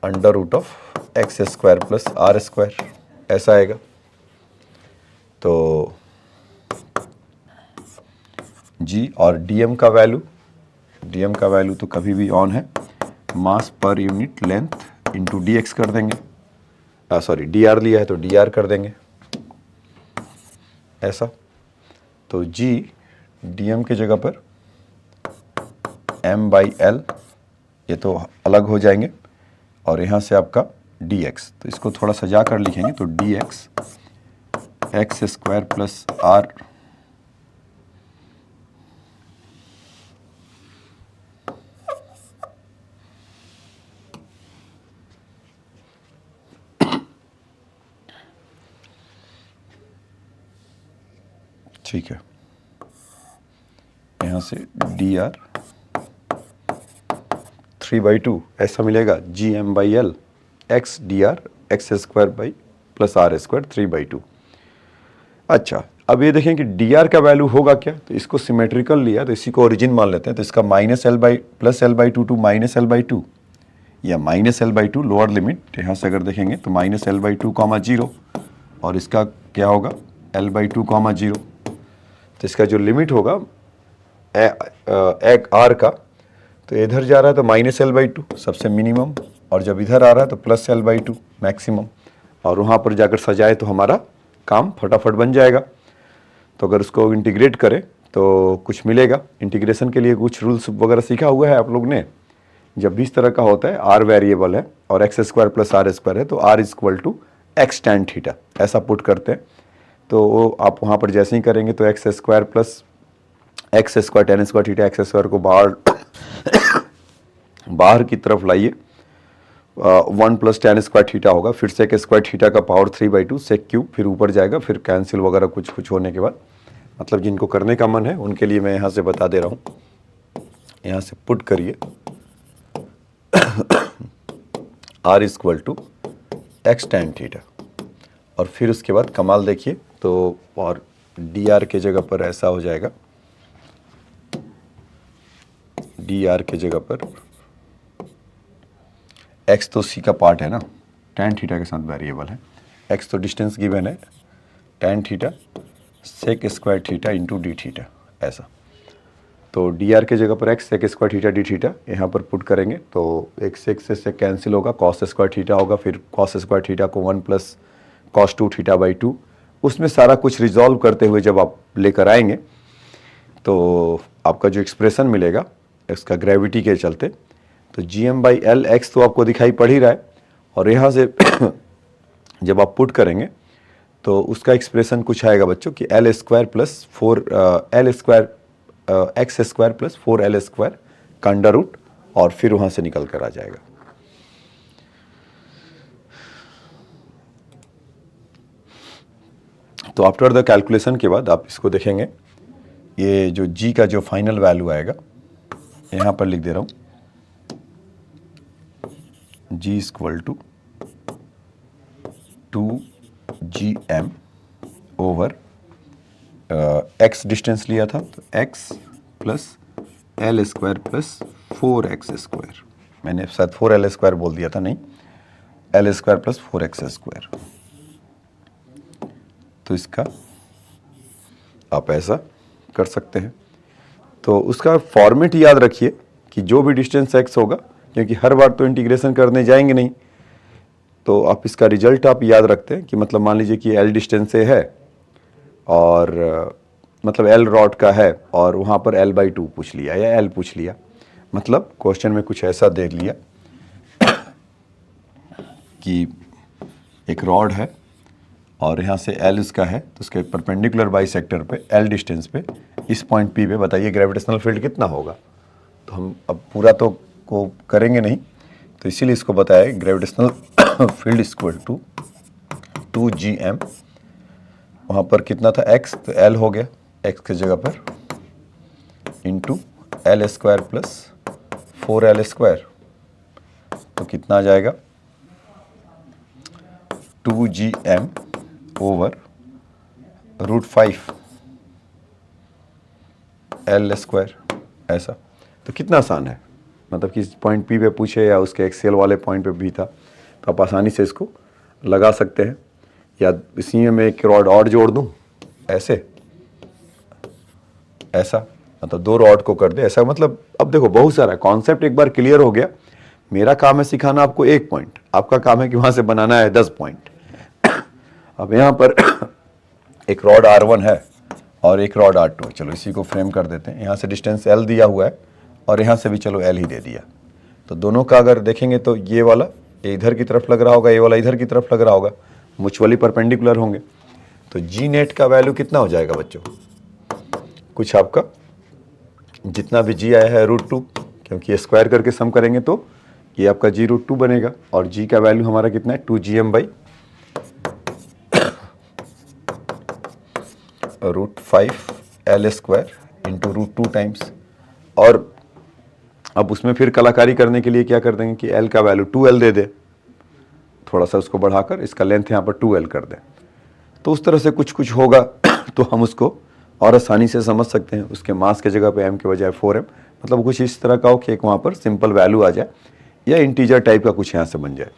√x² plus r², ऐसा आएगा। तो g और dm का वैल्यू तो कभी भी ऑन है, मास per unit length into dx कर देंगे, सॉरी dr लिया है तो dr कर देंगे, ऐसा। तो G dm की जगह पर m/l, ये तो अलग हो जाएंगे, और यहाँ से आपका dx, तो इसको थोड़ा सजा कर लिखेंगे तो dx x² प्लस r ठीक है, यहाँ से dr 3/2 ऐसा मिलेगा, gm/l x dr x² plus r² 3/2। अच्छा, अब ये देखें कि dr का वैल्यू होगा क्या, तो इसको सिमेट्रिकल लिया तो इसी को ओरिजिन मान लेते हैं, तो इसका -l/+l/2 टू -l/2 या -l/2 लोअर लिमिट, यहाँ से अगर देखेंगे तो -l/2 0, और इसका क्या होगा l/2 0, तो इसका जो लिमिट होगा एक r का, तो इधर जा रहा है तो -l/2 सबसे मिनिमम, और जब इधर आ रहा है तो +l/2 मैक्सिमम, और वहाँ पर जाकर सजाए तो हमारा काम फटाफट बन जाएगा। तो अगर उसको इंटीग्रेट करें तो कुछ मिलेगा। इंटीग्रेशन के लिए कुछ रूल्स वगैरह सीखा हुआ है आप लोग ने। जब भी इस तरह का होता है, r वेरिएबल है और x² प्लस r² है, तो r = x tan थीटा ऐसा पुट करते हैं। तो वो आप वहाँ पर जैसे ही करेंगे तो x² plus x² tan² theta x² को बाहर की तरफ लाइए, 1 प्लस tan² थीटा होगा, फिर sec² थीटा का पावर 3/2 sec क्यूब, फिर ऊपर जाएगा, फिर कैंसिल वगैरह कुछ होने के बाद, मतलब जिनको करने का मन है उनके लिए मैं यहाँ से बता दे रहा हूँ। यहाँ से पुट करिए r = x tan थीटा, और फिर उसके बाद कमाल देखिए तो, और dr के जगह पर ऐसा हो जाएगा, dr के जगह पर x तो c का पार्ट है ना, tan थीटा के साथ वेरिएबल है, x तो डिस्टेंस गिवन है, tan theta sec² theta into d theta ऐसा। तो dr के जगह पर x sec² theta d theta यहाँ पर पुट करेंगे तो एक sec से sec कैंसिल होगा, cos² थीटा होगा, फिर cos² थीटा को 1 प्लस cos2 थीटा/2, उसमें सारा कुछ रिजॉल्व करते हुए जब आप लेकर आएंगे तो आपका जो एक्सप्रेशन मिलेगा इसका ग्रेविटी के चलते, तो gm/l x तो आपको दिखाई पड़ ही रहा है, और यहाँ से जब आप पुट करेंगे तो उसका एक्सप्रेशन कुछ आएगा बच्चों कि l² plus 4 x² plus 4l² का अंडर रूट, और फिर वहाँ से निकल कर आ जाएगा। तो आफ्टर द कैलकुलेशन के बाद आप इसको देखेंगे, ये जो g का जो फाइनल वैल्यू आएगा यहाँ पर लिख दे रहा हूँ, g = 2gm over x distance लिया था तो x plus l² plus 4x², मैंने शायद 4l² बोल दिया था, नहीं l² प्लस 4x²। तो इसका आप ऐसा कर सकते हैं। तो उसका फॉर्मेट याद रखिए कि जो भी डिस्टेंस x होगा, क्योंकि हर बार तो इंटीग्रेशन करने जाएंगे नहीं, तो आप इसका रिजल्ट आप याद रखते हैं कि मतलब मान लीजिए कि l डिस्टेंस से है और मतलब l रॉड का है, और वहाँ पर l/2 पूछ लिया या l पूछ लिया, मतलब क्वेश्चन में कुछ ऐसा देख लिया कि एक रॉड है और यहाँ से l इसका है, तो उसके परपेंडिकुलर बाइसेक्टर पे l डिस्टेंस पे इस पॉइंट P पे बताइए ग्रेविटेशनल फील्ड कितना होगा। तो हम अब पूरा तो को करेंगे नहीं, तो इसीलिए इसको बताया ग्रेविटेशनल फील्ड = 2gm, वहाँ पर कितना था x, तो l हो गया x की जगह पर, इंटू l² प्लस 4l², तो कितना आ जाएगा 2gm ओवर √5 l², ऐसा। तो कितना आसान है, मतलब कि पॉइंट P पे पूछे या उसके एक्सेल वाले पॉइंट पे भी था, तो आप आसानी से इसको लगा सकते हैं। या इसी में मैं एक रॉड और जोड़ दूं, ऐसे ऐसा, मतलब 2 रॉड को कर दे ऐसा, मतलब अब देखो बहुत सारा कॉन्सेप्ट एक बार क्लियर हो गया। मेरा काम है सिखाना आपको 1 पॉइंट, आपका काम है कि वहाँ से बनाना है 10 पॉइंट। अब यहाँ पर एक रॉड R1 है और एक रॉड R2 है। चलो इसी को फ्रेम कर देते हैं। यहाँ से डिस्टेंस L दिया हुआ है और यहाँ से भी चलो L ही दे दिया। तो दोनों का अगर देखेंगे तो ये वाला ये इधर की तरफ लग रहा होगा, ये वाला इधर की तरफ लग रहा होगा, म्यूचुअली परपेंडिकुलर होंगे। तो जी नेट का वैल्यू कितना हो जाएगा बच्चों? कुछ आपका जितना भी जी आया है √2, क्योंकि ये स्क्वायर करके सम करेंगे तो ये आपका g√2 बनेगा। और जी का वैल्यू हमारा कितना है? 2gm/√5 L² √2 times. और अब उसमें फिर कलाकारी करने के लिए क्या कर देंगे कि L का वैल्यू 2L दे दे, थोड़ा सा उसको बढ़ाकर इसका लेंथ यहाँ पर 2L कर दें। तो उस तरह से कुछ कुछ होगा तो हम उसको और आसानी से समझ सकते हैं। उसके मास के जगह पे m के बजाय 4m, मतलब कुछ इस तरह का हो कि एक वहाँ पर सिंपल वैल्यू आ जाए या इंटीजर टाइप का कुछ यहाँ से बन जाए।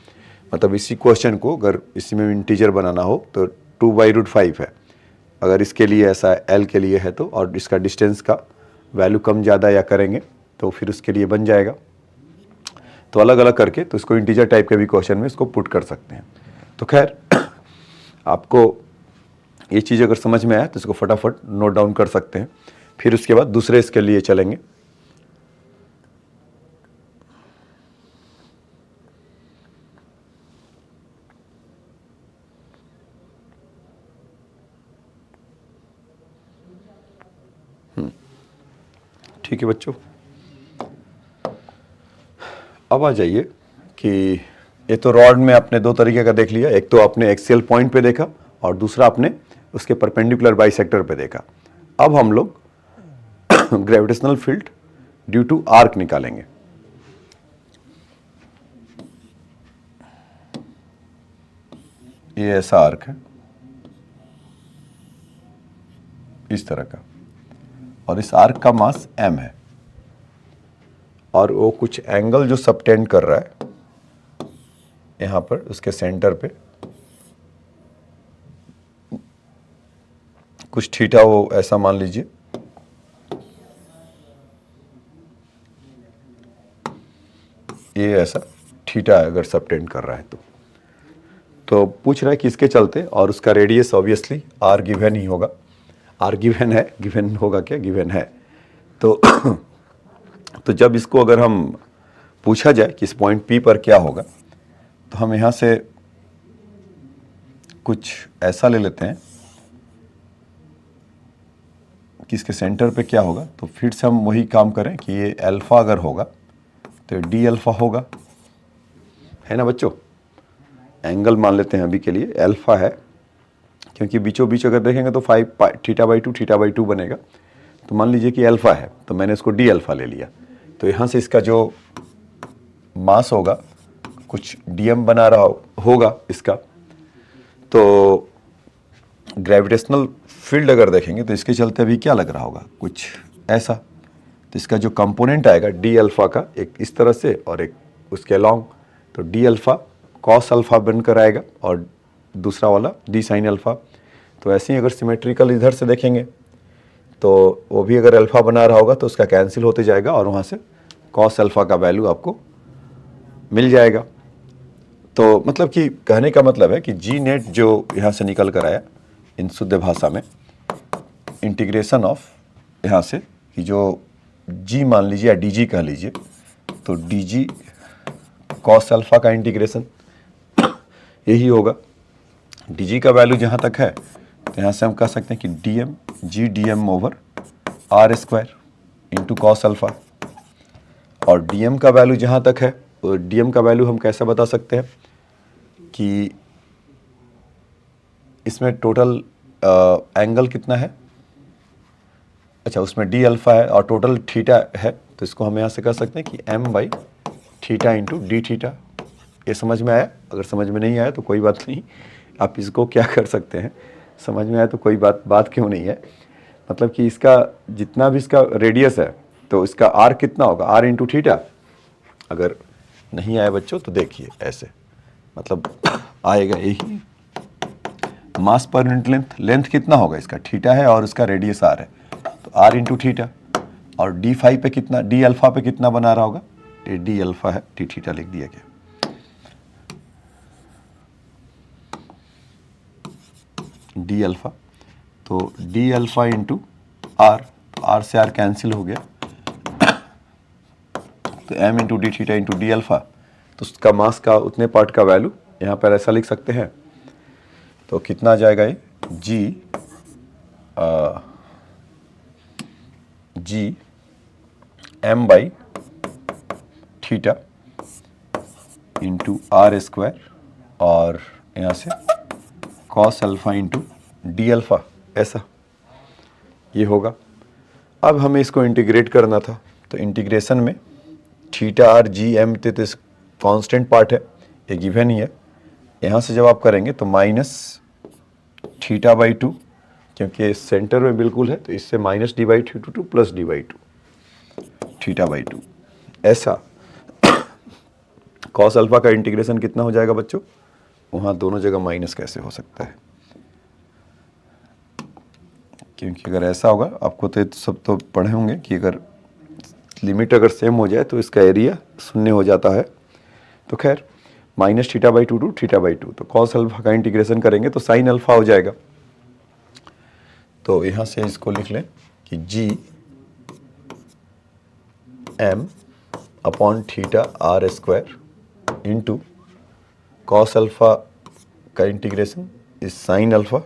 मतलब इसी क्वेश्चन को अगर इसी में इंटीजर बनाना हो तो 2/√5 है, अगर इसके लिए ऐसा L के लिए है तो, और इसका डिस्टेंस का वैल्यू कम ज़्यादा या करेंगे तो फिर उसके लिए बन जाएगा। तो अलग अलग करके तो इसको इंटीजर टाइप के भी क्वेश्चन में इसको पुट कर सकते हैं। तो खैर आपको ये चीज़ अगर समझ में आए तो इसको फटाफट नोट डाउन कर सकते हैं। फिर उसके बाद दूसरे इसके लिए चलेंगे। ठीक है बच्चों, अब आ जाइए कि ये तो रॉड में आपने दो तरीके का देख लिया। एक तो आपने एक्सियल पॉइंट पे देखा और दूसरा आपने उसके परपेंडिकुलर बाइसेक्टर पे देखा। अब हम लोग gravitational field due to arc निकालेंगे। ये ऐसा आर्क है इस तरह का, और इस आर्क का मास m है, और वो कुछ एंगल जो सबटेंड कर रहा है यहाँ पर उसके सेंटर पे कुछ थीटा, वो ऐसा मान लीजिए ये ऐसा थीटा अगर सबटेंड कर रहा है तो पूछ रहा है कि इसके चलते, और उसका रेडियस ऑब्वियसली r गिवन ही होगा। r गिवन है, गिवन होगा क्या? गिवन है। तो जब इसको अगर हम पूछा जाए कि इस पॉइंट P पर क्या होगा, तो हम यहाँ से कुछ ऐसा ले लेते हैं कि इसके सेंटर पे क्या होगा। तो फिर से हम वही काम करें कि ये अल्फा अगर होगा तो ये d अल्फा होगा, है ना बच्चों? एंगल मान लेते हैं अभी के लिए अल्फा है, क्योंकि बीचों बीच अगर देखेंगे तो 5 θ/2 बनेगा। तो मान लीजिए कि अल्फा है, तो मैंने इसको d अल्फा ले लिया। तो यहाँ से इसका जो मास होगा कुछ dm बना रहा होगा इसका। तो ग्रेविटेशनल फील्ड अगर देखेंगे तो इसके चलते अभी क्या लग रहा होगा? कुछ ऐसा। तो इसका जो कंपोनेंट आएगा d अल्फा का, एक इस तरह से और एक उसके अलॉन्ग, तो d अल्फा कॉस अल्फा बनकर आएगा और दूसरा वाला d साइन अल्फा। तो ऐसे ही अगर सिमेट्रिकल इधर से देखेंगे तो वो भी अगर अल्फा बना रहा होगा तो उसका कैंसिल होते जाएगा और वहाँ से कॉस अल्फा का वैल्यू आपको मिल जाएगा। तो मतलब कि कहने का मतलब है कि जी नेट जो यहाँ से निकल कर आया इन शुद्ध भाषा में, इंटीग्रेशन ऑफ यहाँ से कि जो जी मान लीजिए या डी जी कह लीजिए, तो डी जी कॉस अल्फा का इंटीग्रेशन यही होगा। डी जी का वैल्यू जहाँ तक है तो यहाँ से हम कह सकते हैं कि D M G D M over r² into cos alpha. और डी एम का वैल्यू जहाँ तक है, तो डी एम का वैल्यू हम कैसे बता सकते हैं कि इसमें टोटल एंगल कितना है। अच्छा, उसमें डी अल्फा है और टोटल थीटा है, तो इसको हम यहाँ से कह सकते हैं कि m/θ इंटू डी थीटा। ये समझ में आया? अगर समझ में नहीं आया तो कोई बात नहीं, आप इसको क्या कर सकते हैं, समझ में आया तो कोई बात क्यों नहीं है। मतलब कि इसका जितना भी इसका रेडियस है तो इसका r कितना होगा? r into theta. अगर नहीं आया बच्चों तो देखिए ऐसे, मतलब आएगा यही मास पर यूनिट लेंथ कितना होगा? इसका थीटा है और उसका रेडियस r है, तो r इंटू थीटा। और डी फाई पे कितना, डी अल्फा पे कितना बना रहा होगा? ये डी अल्फा है, टी थीटा लिख दिया गया, डी अल्फा। तो डी अल्फ़ा इंटू आर, तो आर से आर कैंसिल हो गया, तो M into D theta into D alpha, तो उसका मास का उतने पार्ट का वैल्यू यहाँ पर ऐसा लिख सकते हैं। तो कितना आ जाएगा ये G M by theta into R square, और यहाँ से cos alpha into D alpha, ऐसा ये होगा। अब हमें इसको इंटीग्रेट करना था, तो इंटीग्रेशन में थीटा आर जी एम तो कांस्टेंट पार्ट है, ये गिवन ही है। यहाँ से जब आप करेंगे तो माइनस थीटा बाई टू, क्योंकि सेंटर में बिल्कुल है, तो इससे minus D by two plus D by two theta by to, ऐसा। कॉस अल्फ़ा का इंटीग्रेशन कितना हो जाएगा बच्चों? वहाँ दोनों जगह माइनस कैसे हो सकता है? क्योंकि अगर ऐसा होगा, आपको तो सब तो पढ़े होंगे कि अगर लिमिट अगर सेम हो जाए तो इसका एरिया शून्य हो जाता है। तो खैर minus theta by two to theta by two, तो कॉस अल्फ़ा का इंटीग्रेशन करेंगे तो साइन अल्फ़ा हो जाएगा। तो यहाँ से इसको लिख लें कि G M upon theta R square into cos alpha का इंटीग्रेशन इज साइन अल्फ़ा,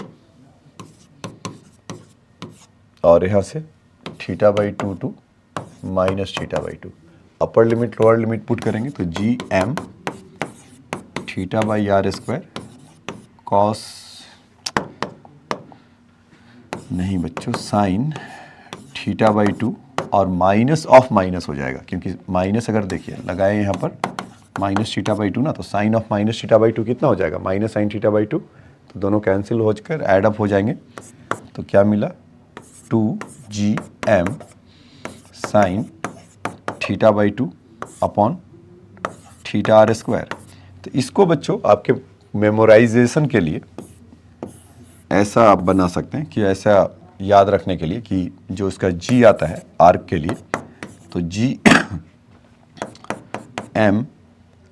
और यहाँ से theta by two to minus theta by two, upper limit lower limit put करेंगे तो G M theta by R square cos, नहीं बच्चों, sine theta by two, और minus of minus हो जाएगा, क्योंकि माइनस अगर देखिए लगाए यहाँ पर माइनस थीटा बाई टू ना, तो sine of minus theta by two कितना हो जाएगा? Minus sine theta by two, तो दोनों कैंसिल हो जाकर ऐड अप हो जाएंगे। तो क्या मिला? 2gm sine theta by two upon theta R square. तो इसको बच्चों आपके मेमोराइजेशन के लिए ऐसा आप बना सकते हैं कि ऐसा याद रखने के लिए कि जो इसका g आता है आर्क के लिए, तो g m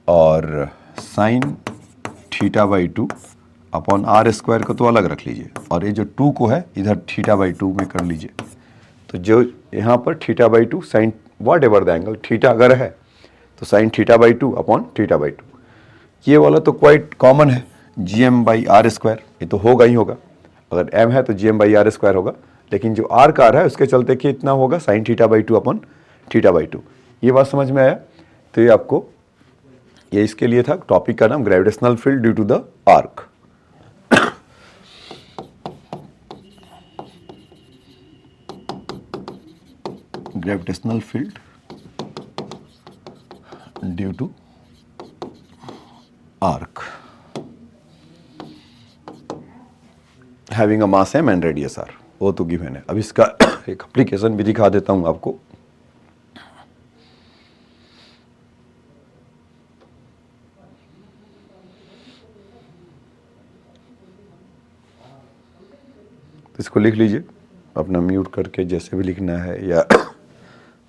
और sine theta by two upon are square को तो अलग रख लीजिए, और ये जो 2 को है इधर थीटा बाई टू में कर लीजिए। तो जो यहाँ पर theta by two sine whatever the angle theta अगर है तो sine theta by two upon theta by two, ये वाला तो क्वाइट कॉमन है, G M by R square, ये तो होगा ही होगा। अगर एम है तो G M by R square होगा, लेकिन जो आर का है उसके चलते कि इतना होगा sign theta by two upon theta by two. ये बात समझ में आया? तो ये आपको, ये इसके लिए था, टॉपिक का नाम gravitational field due to the arc. Gravitational field due to arc having a mass m and radius r, वो तो गिवन है। अब इसका एक एप्लीकेशन भी दिखा देता हूं आपको। तो इसको लिख लीजिए अपना म्यूट करके, जैसे भी लिखना है, या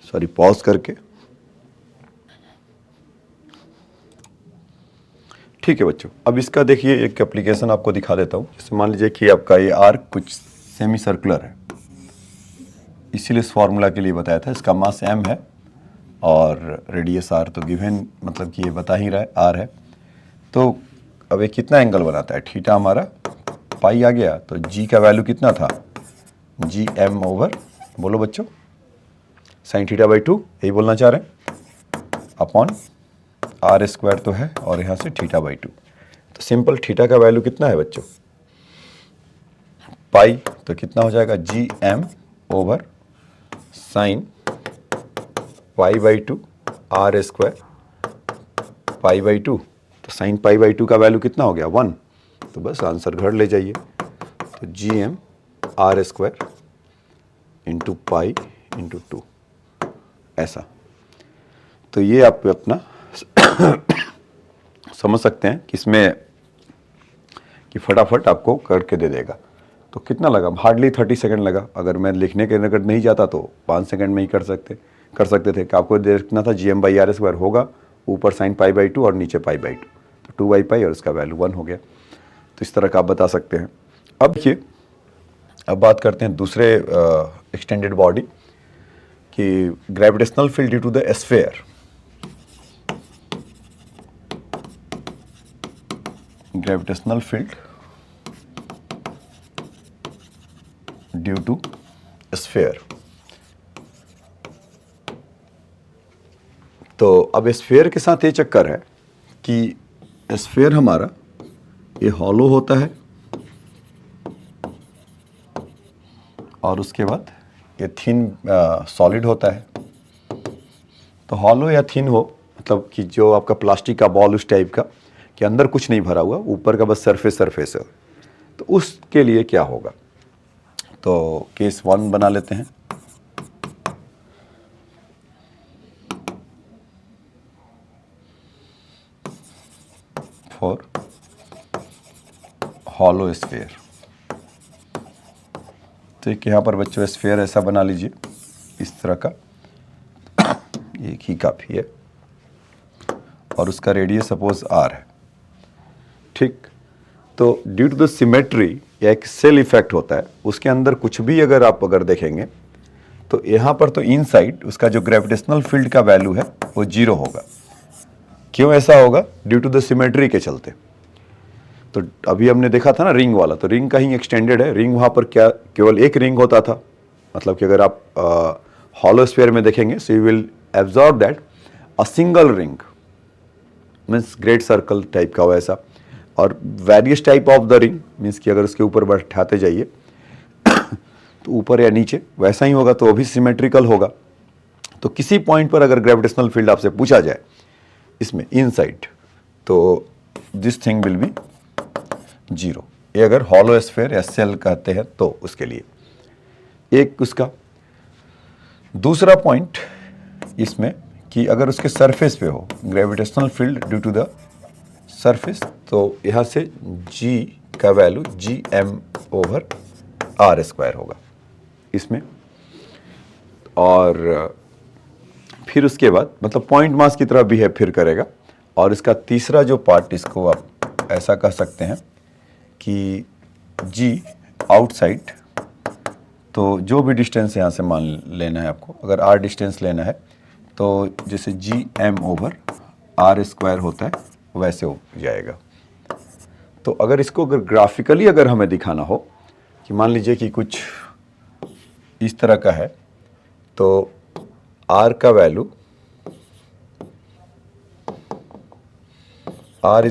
सॉरी पॉज करके। ठीक है बच्चों, अब इसका देखिए एक एप्लीकेशन आपको दिखा देता हूँ। जैसे मान लीजिए कि आपका ये आर्क कुछ सेमी सर्कुलर है, इसीलिए इस फॉर्मूला के लिए बताया था। इसका मास m है और रेडियस r, तो गिवन मतलब कि ये बता ही रहा है r है। तो अब ये कितना एंगल बनाता है? थीटा हमारा पाई आ गया, तो g का वैल्यू कितना था? जी एम ओवर, बोलो बच्चों, साइन थीटा बाई टू, यही बोलना चाह रहे हैं, अपॉन आर स्क्वायर तो है, और यहाँ से थीटा बाई टू। तो सिंपल थीटा का वैल्यू कितना है बच्चों? पाई, तो कितना हो जाएगा? G M over sine pi by two R square pi by two. तो साइन पाई बाई टू का वैल्यू कितना हो गया? 1। तो बस आंसर घर ले जाइए। तो G M R square into pi into two, ऐसा। तो ये आप अपना समझ सकते हैं कि इसमें कि फटाफट आपको करके दे देगा। तो कितना लगा? हार्डली 30 सेकंड लगा। अगर मैं लिखने के निकट नहीं जाता तो 5 सेकंड में ही कर सकते थे। कि आपको देखना था G M by R square होगा, ऊपर साइन पाई बाई टू और नीचे पाई बाई टू, तो 2 बाई पाई और इसका वैल्यू 1 हो गया। तो इस तरह का आप बता सकते हैं। अब देखिए अब बात करते हैं दूसरे एक्सटेंडेड बॉडी कि gravitational field due to the sphere. Gravitational field due to sphere. तो अब स्फीयर के साथ ये चक्कर है कि स्फीयर हमारा ये हॉलो होता है और उसके बाद ये थिन सॉलिड होता है। तो हॉलो या थिन हो मतलब कि जो आपका प्लास्टिक का बॉल उस टाइप का कि अंदर कुछ नहीं भरा हुआ, ऊपर का बस सरफेस है। तो उसके लिए क्या होगा, तो केस 1 बना लेते हैं। For hollow sphere. तो एक यहाँ पर बच्चों स्फीयर ऐसा बना लीजिए इस तरह का, एक ही काफ़ी है और उसका रेडियस सपोज r है, ठीक। तो ड्यू टू द सिमेट्री या एक सेल इफेक्ट होता है, उसके अंदर कुछ भी अगर देखेंगे तो यहाँ पर तो इनसाइड उसका जो ग्रेविटेशनल फील्ड का वैल्यू है वो 0 होगा। क्यों ऐसा होगा, ड्यू टू द सिमेट्री के चलते। तो अभी हमने देखा था ना रिंग वाला, तो रिंग कहीं एक्सटेंडेड है, रिंग वहाँ पर क्या केवल एक रिंग होता था, मतलब कि अगर आप हॉलो स्फीयर में देखेंगे so you will absorb that a single ring means great circle type का वैसा, और various type of the ring means कि अगर उसके ऊपर बैठाते जाइए तो ऊपर या नीचे वैसा ही होगा, तो वो भी सिमेट्रिकल होगा। तो किसी पॉइंट पर अगर ग्रेविटेशनल फील्ड आपसे पूछा जाए इसमें इनसाइड, तो दिस थिंग विल बी 0। ये अगर हॉलो स्फीयर या सेल कहते हैं तो उसके लिए एक उसका। दूसरा पॉइंट इसमें कि अगर उसके सरफेस पे हो gravitational field due to the surface, तो यहाँ से g का वैल्यू gm/r² होगा इसमें। और फिर उसके बाद मतलब पॉइंट मास की तरह बिहेव फिर करेगा। और इसका तीसरा जो पार्ट, इसको आप ऐसा कह सकते हैं कि g आउटसाइड, तो जो भी डिस्टेंस यहाँ से मान लेना है आपको, अगर r डिस्टेंस लेना है तो जैसे gm/r² होता है वैसे हो जाएगा। तो अगर इसको ग्राफिकली अगर हमें दिखाना हो कि मान लीजिए कि कुछ इस तरह का है, तो r का वैल्यू r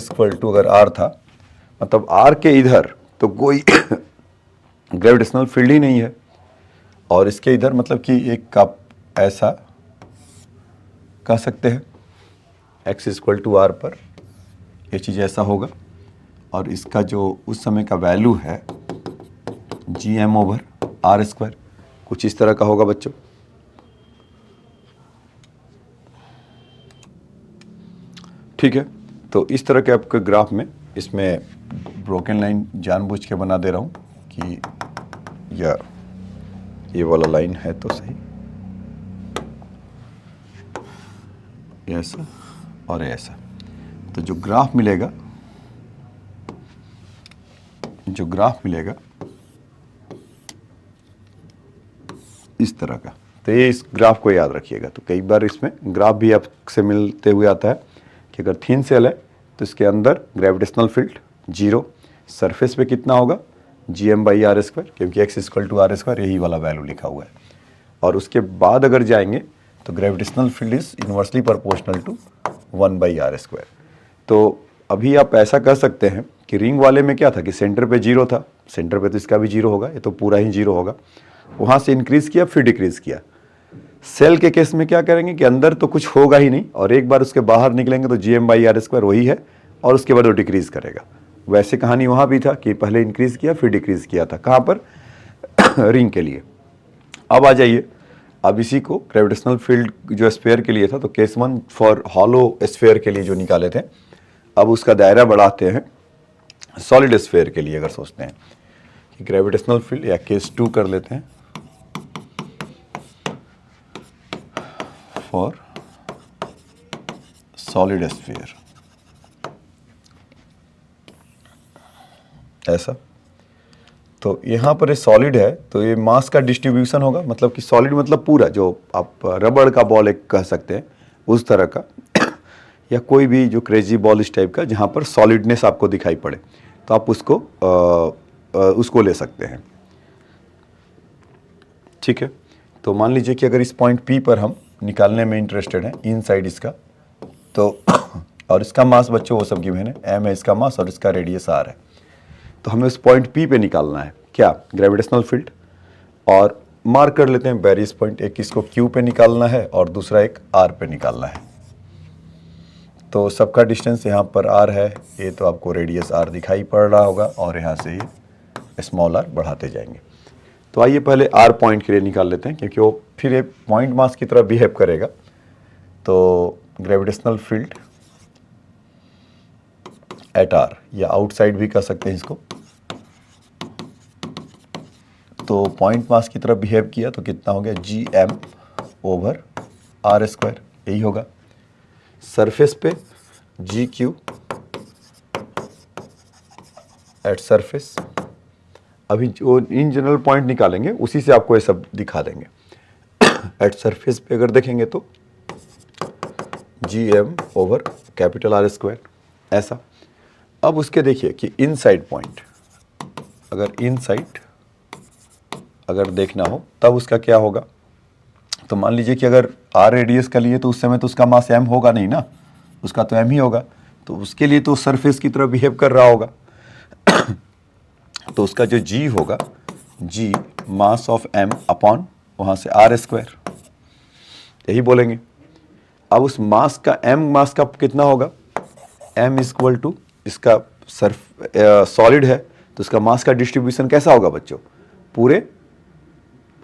अगर r था, मतलब r के इधर तो कोई ग्रेविटेशनल फील्ड ही नहीं है, और इसके इधर मतलब कि एक कप ऐसा कह सकते हैं x r पर ये चीज़ ऐसा होगा, और इसका जो उस समय का वैल्यू है gm/r², कुछ इस तरह का होगा बच्चों। ठीक है, तो इस तरह के आपके ग्राफ में इसमें ब्रोकन लाइन जानबूझ के बना दे रहा हूँ कि या ये वाला लाइन है तो सही, ऐसा और ऐसा। तो जो ग्राफ मिलेगा इस तरह का, तो ये इस ग्राफ को याद रखिएगा। तो कई बार इसमें ग्राफ भी आपसे मिलते हुए आता है कि अगर थिन सेल है तो इसके अंदर ग्रेविटेशनल फील्ड 0, सरफेस पे कितना होगा gm/r², क्योंकि x r² यही वाला वैल्यू लिखा हुआ है। और उसके बाद अगर जाएंगे तो gravitational field is inversely proportional to 1/r²। तो अभी आप ऐसा कर सकते हैं कि रिंग वाले में क्या था कि सेंटर पे 0 था, सेंटर पे तो इसका भी 0 होगा, ये तो पूरा ही 0 होगा। वहाँ से इंक्रीज़ किया फिर डिक्रीज़ किया। सेल के केस में क्या करेंगे कि अंदर तो कुछ होगा ही नहीं, और एक बार उसके बाहर निकलेंगे तो gm/r² वही है, और उसके बाद वो डिक्रीज़ करेगा। वैसे कहानी वहाँ भी था कि पहले इंक्रीज़ किया फिर डिक्रीज़ किया था, कहाँ पर रिंग के लिए। अब आ जाइए, अब इसी को ग्रेविटेशनल फील्ड जो स्फीयर के लिए था, तो केस 1 फॉर हॉलो स्फीयर के लिए जो निकाले थे, अब उसका दायरा बढ़ाते हैं सॉलिड स्फीयर के लिए। अगर सोचते हैं कि ग्रेविटेशनल फील्ड, या केस 2 कर लेते हैं फॉर सॉलिड स्फीयर, ऐसा। तो यहाँ पर ये सॉलिड है, तो ये मास का डिस्ट्रीब्यूशन होगा, मतलब कि सॉलिड मतलब पूरा, जो आप रबड़ का बॉल एक कह सकते हैं उस तरह का या कोई भी जो क्रेजी बॉल इस टाइप का जहाँ पर सॉलिडनेस आपको दिखाई पड़े, तो आप उसको ले सकते हैं। ठीक है, तो मान लीजिए कि अगर इस पॉइंट P पर हम निकालने में इंटरेस्टेड हैं इनसाइड इसका, तो और इसका मास बच्चों वो सब गिवन है, m है इसका मास और इसका रेडियस r है, तो हमें उस पॉइंट P पे निकालना है क्या, ग्रेविटेशनल फील्ड। और मार्क कर लेते हैं वेरियस पॉइंट, एक इसको Q पे निकालना है और दूसरा एक R पे निकालना है। तो सबका डिस्टेंस यहाँ पर r है, ये तो आपको रेडियस r दिखाई पड़ रहा होगा और यहाँ से ये स्मॉल r बढ़ाते जाएंगे। तो आइए पहले r पॉइंट के लिए निकाल लेते हैं, क्योंकि वो फिर एक पॉइंट मास की तरह बिहेव करेगा। तो ग्रेविटेशनल फील्ड एट r, या आउटसाइड भी कह सकते हैं इसको, तो पॉइंट मास की तरफ बिहेव किया तो कितना हो गया, gm ओवर r स्क्वायर, यही होगा। सरफेस पे gq एट सरफेस, अभी जो इन जनरल पॉइंट निकालेंगे उसी से आपको ये सब दिखा देंगे। एट सरफेस पे अगर देखेंगे तो gm over capital R square, ऐसा। अब उसके देखिए कि इनसाइड पॉइंट, अगर देखना हो तब उसका क्या होगा, तो मान लीजिए कि अगर r रेडियस का लिए तो उस समय तो उसका मास m होगा नहीं ना, उसका तो m ही होगा, तो उसके लिए तो सरफेस की तरह बिहेव कर रहा होगा। तो उसका जो g होगा, g mass of m upon वहाँ से r स्क्वायर, यही बोलेंगे। अब उस मास का m मास का कितना होगा, m इक्वल टू, इसका सॉलिड है तो इसका मास का डिस्ट्रीब्यूशन कैसा होगा बच्चों, पूरे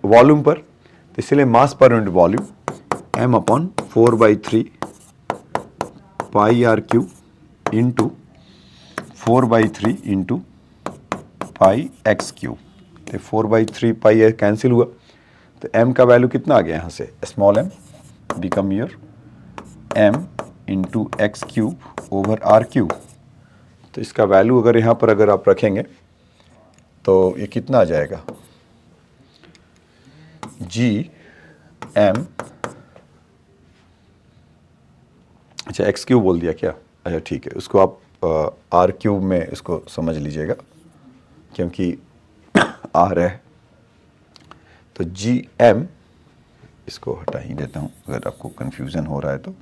वॉल्यूम पर, तो इसलिए mass per unit volume m upon 4/3 pi r cube into 4/3 into pi x cube. तो 4/3 पाई कैंसिल हुआ, तो m का वैल्यू कितना आ गया यहाँ से, small m become your m into x cube over r cube. तो इसका वैल्यू अगर यहाँ पर अगर आप रखेंगे तो ये कितना आ जाएगा, gm, अच्छा एक्स क्यूब बोल दिया क्या, अच्छा ठीक है, उसको आप r क्यूब में इसको समझ लीजिएगा क्योंकि r है। तो gm, इसको हटा ही देता हूँ अगर आपको कन्फ्यूज़न हो रहा है तो,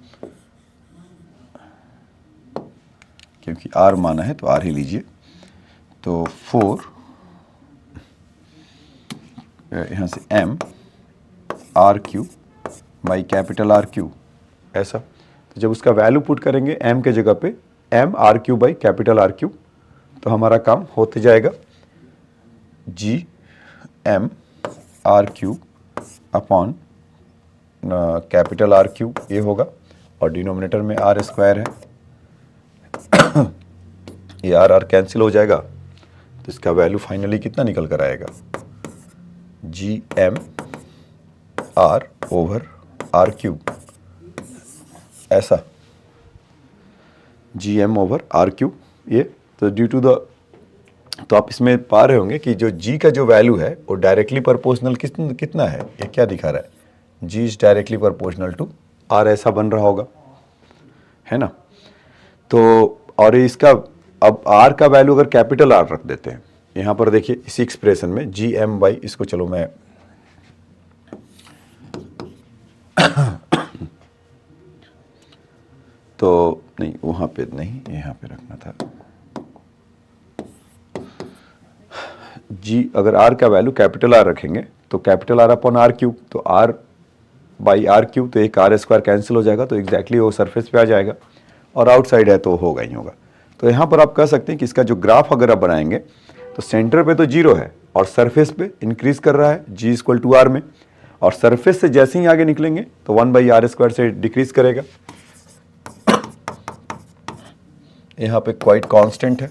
क्योंकि r माना है तो r ही लीजिए। तो 4 यहाँ से m r cube by capital R cube, ऐसा। तो जब उसका वैल्यू पुट करेंगे m के जगह पे m r cube by capital R cube, तो हमारा काम होते जाएगा g m r cube upon capital R cube, ये होगा, और डिनोमिनेटर में r स्क्वायर है, ये r कैंसिल हो जाएगा, तो इसका वैल्यू फाइनली कितना निकल कर आएगा, gm r over r cube, ऐसा, gm ओवर r क्यूब। ये तो ड्यू टू द, तो आप इसमें पा रहे होंगे कि जो g का जो वैल्यू है वो डायरेक्टली प्रोपोर्शनल कितना है, ये क्या दिखा रहा है, g is directly proportional to r, ऐसा बन रहा होगा, है ना। तो और इसका अब r का वैल्यू अगर कैपिटल R रख देते हैं, यहाँ पर देखिए इसी एक्सप्रेशन में gm बाई, इसको चलो मैं तो नहीं, वहाँ पे नहीं, यहाँ पे रखना था। g अगर r का वैल्यू कैपिटल R रखेंगे तो capital R upon R cube, तो r बाई R क्यूब, तो एक R स्क्वायर कैंसिल हो जाएगा, तो एग्जैक्टली वो सरफेस पे आ जाएगा, और आउटसाइड है तो होगा ही होगा। तो यहाँ पर आप कह सकते हैं कि इसका जो ग्राफ अगर आप बनाएंगे तो सेंटर पे तो 0 है और सरफेस पे इंक्रीज कर रहा है g इक्वल टू r में, और सरफेस से जैसे ही आगे निकलेंगे तो 1/r स्क्वायर से डिक्रीज करेगा। यहाँ पे क्वाइट कांस्टेंट है,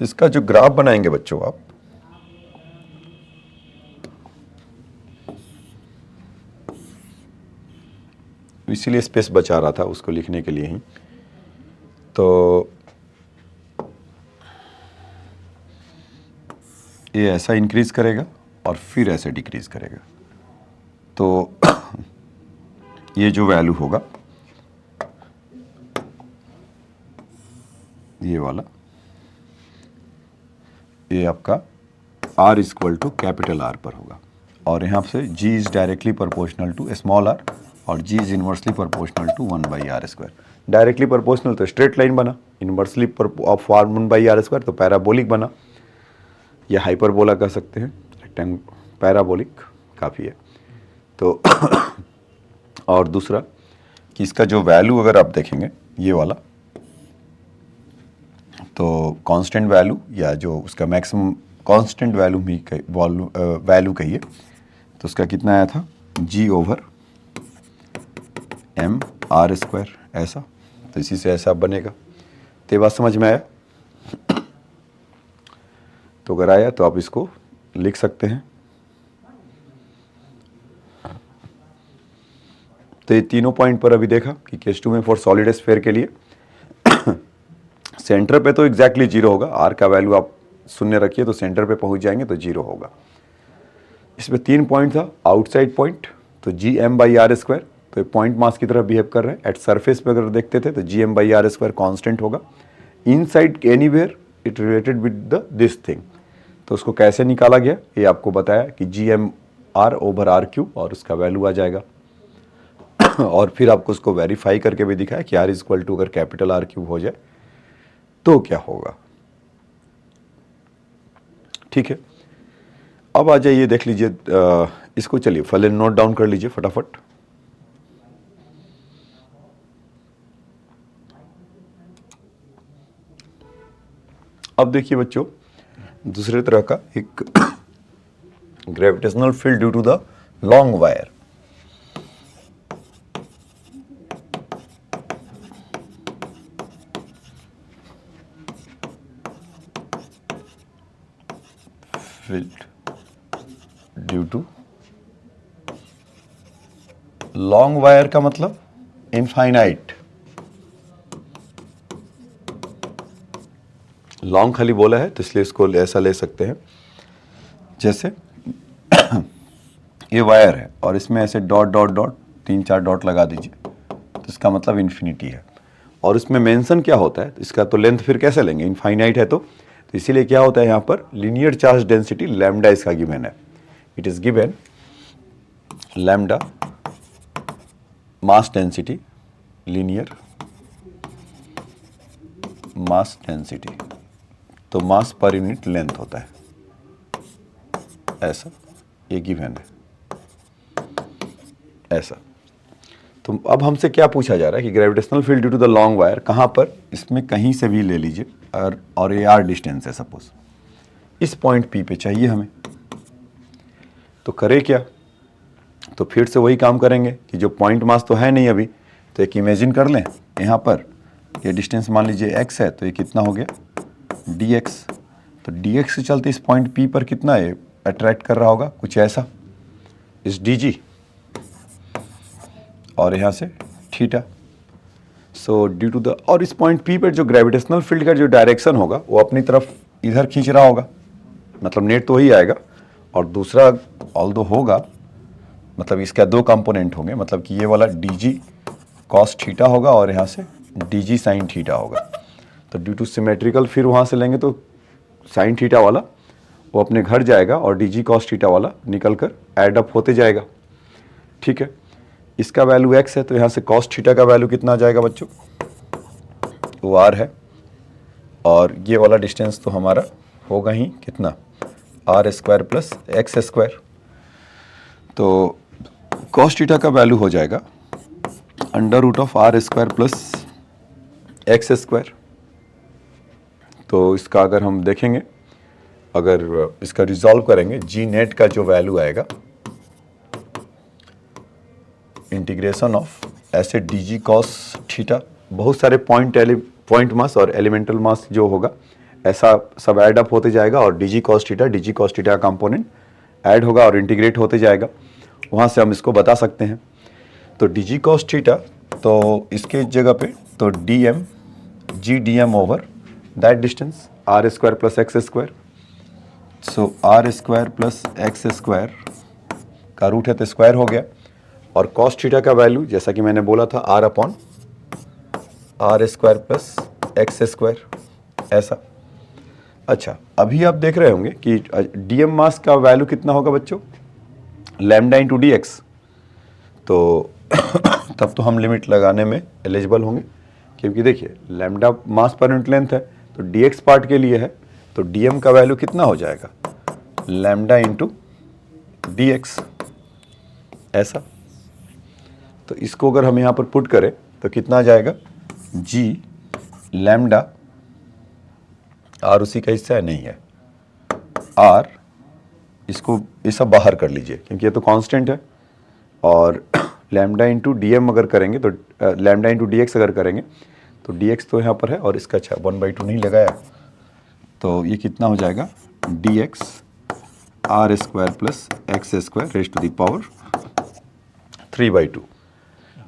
तो इसका जो ग्राफ बनाएंगे बच्चों आप, इसीलिए स्पेस बचा रहा था उसको लिखने के लिए ही। तो ये ऐसा इंक्रीज करेगा और फिर ऐसे डिक्रीज करेगा। तो ये जो वैल्यू होगा ये वाला, ये आपका R equal to capital R पर होगा, और यहाँ से G is directly proportional to small r और G is inversely proportional to 1/r²। Directly proportional तो स्ट्रेट लाइन बना, इनवर्सली ऑफ 1/r² तो पैराबोलिक बना, या हाइपरबोला कह सकते हैं, रेक्टेंगल पैराबोलिक काफ़ी है। तो और दूसरा कि इसका जो वैल्यू अगर आप देखेंगे ये वाला, तो कांस्टेंट वैल्यू या जो उसका मैक्सिमम कांस्टेंट वैल्यू भी वैल्यू कहिए, तो उसका कितना आया था G/m/r², ऐसा। तो इसी से ऐसा बनेगा। तो ये बात समझ में आया? तो अगर आया तो आप इसको लिख सकते हैं। तो ये तीनों पॉइंट पर अभी देखा कि केस 2 में फॉर सॉलिड स्फीयर के लिए सेंटर पे तो एग्जैक्टली 0 होगा, आर का वैल्यू आप शून्य रखिए तो सेंटर पे पहुंच जाएंगे तो 0 होगा। इसमें 3 पॉइंट था, आउटसाइड पॉइंट तो Gm/r², तो पॉइंट मास की तरह बिहेव कर रहे हैं। एट सरफेस पे अगर देखते थे तो Gm/r² कांस्टेंट होगा। Inside anywhere it related with this thing, तो उसको कैसे निकाला गया ये आपको बताया कि Gm/r/r³ और उसका वैल्यू आ जाएगा। और फिर आपको उसको वेरीफाई करके भी दिखाया कि R इक्वल टू अगर कैपिटल R³ हो जाए तो क्या होगा। ठीक है, अब आ जाइए देख लीजिए इसको, चलिए पहले नोट डाउन कर लीजिए फटाफट। अब देखिए बच्चों, दूसरे तरह का एक gravitational field due to the long wire. Field due to long wire का मतलब इनफाइनाइट। लॉन्ग खाली बोला है तो इसलिए इसको ऐसा ले सकते हैं, जैसे ये वायर है और इसमें ऐसे डॉट डॉट डॉट 3-4 डॉट लगा दीजिए तो इसका मतलब इन्फिनिटी है। और इसमें मेंशन क्या होता है, इसका तो लेंथ फिर कैसे लेंगे, इनफाइनाइट है तो इसीलिए क्या होता है यहाँ पर लीनियर चार्ज डेंसिटी लैम्डा इसका गिवन है। It is given lambda mass density, linear mass density, तो मास पर यूनिट लेंथ होता है, ऐसा ये गिवन है ऐसा। तो अब हमसे क्या पूछा जा रहा है कि gravitational field due to the long wire कहाँ पर, इसमें कहीं से भी ले लीजिए, और ये आर डिस्टेंस है सपोज, इस पॉइंट पी पे चाहिए हमें। तो करें क्या, तो फिर से वही काम करेंगे कि जो पॉइंट मास तो है नहीं अभी, तो एक इमेजिन कर लें यहाँ पर ये डिस्टेंस मान लीजिए x है, तो ये कितना हो गया dx। तो dx के चलते इस पॉइंट P पर कितना है अट्रैक्ट कर रहा होगा, कुछ ऐसा, इस dg और यहाँ से theta. So due to the, और इस पॉइंट P पर जो ग्रेविटेशनल फील्ड का जो डायरेक्शन होगा वो अपनी तरफ इधर खींच रहा होगा, मतलब नेट तो वही आएगा। और दूसरा ऑल्दो होगा, मतलब इसका 2 कंपोनेंट होंगे, मतलब कि ये वाला dg cos थीटा होगा और यहाँ से dg sin थीटा होगा। तो ड्यू टू सिमेट्रिकल फिर वहाँ से लेंगे तो साइन थीटा वाला वो अपने घर जाएगा और dg cos थीटा वाला निकल कर एड अप होते जाएगा। ठीक है, इसका वैल्यू x है तो यहाँ से cos थीटा का वैल्यू कितना आ जाएगा बच्चों, वो r है, और ये वाला डिस्टेंस तो हमारा होगा ही कितना r² प्लस x²। तो cos थीटा का वैल्यू हो जाएगा √r² प्लस x²। तो इसका अगर हम देखेंगे, अगर इसका रिजॉल्व करेंगे, जी नेट का जो वैल्यू आएगा इंटीग्रेशन ऑफ ऐसे dg cos थीटा, बहुत सारे पॉइंट मास और एलिमेंटल मास जो होगा ऐसा सब ऐड अप होते जाएगा, और dg cos थीटा का कंपोनेंट ऐड होगा और इंटीग्रेट होते जाएगा, वहाँ से हम इसको बता सकते हैं। तो dg cos थीटा, तो इसके जगह पे तो dm over that distance r² plus x²। So r square plus x square का रूट है तो स्क्वायर हो गया, और कॉस थीटा का वैल्यू जैसा कि मैंने बोला था r upon are square plus x square, ऐसा। अच्छा, अभी आप देख रहे होंगे कि डीएम मास का वैल्यू कितना होगा बच्चों, लैम्डा इंटू डी एक्स। तो तब तो हम लिमिट लगाने में एलिजिबल होंगे, क्योंकि देखिए लैम्डा मास पर यूनिट लेंथ है तो डी एक्स पार्ट के लिए है, तो डीएम का वैल्यू कितना हो जाएगा, लैम्डा इंटू डी एक्स, ऐसा। तो इसको अगर हम यहाँ पर पुट करें तो कितना आ जाएगा, जी लैम्डा, आर उसी का हिस्सा है नहीं है, आर, इसको ये सब बाहर कर लीजिए क्योंकि ये तो कांस्टेंट है, और लैम्डा इंटू डी एम अगर करेंगे तो लैम्डा इंटू डी एक्स अगर करेंगे तो डी एक्स तो यहाँ पर है और इसका 1/2 नहीं लगाया, तो ये कितना हो जाएगा, d x are square plus x square raise to the power 3/2।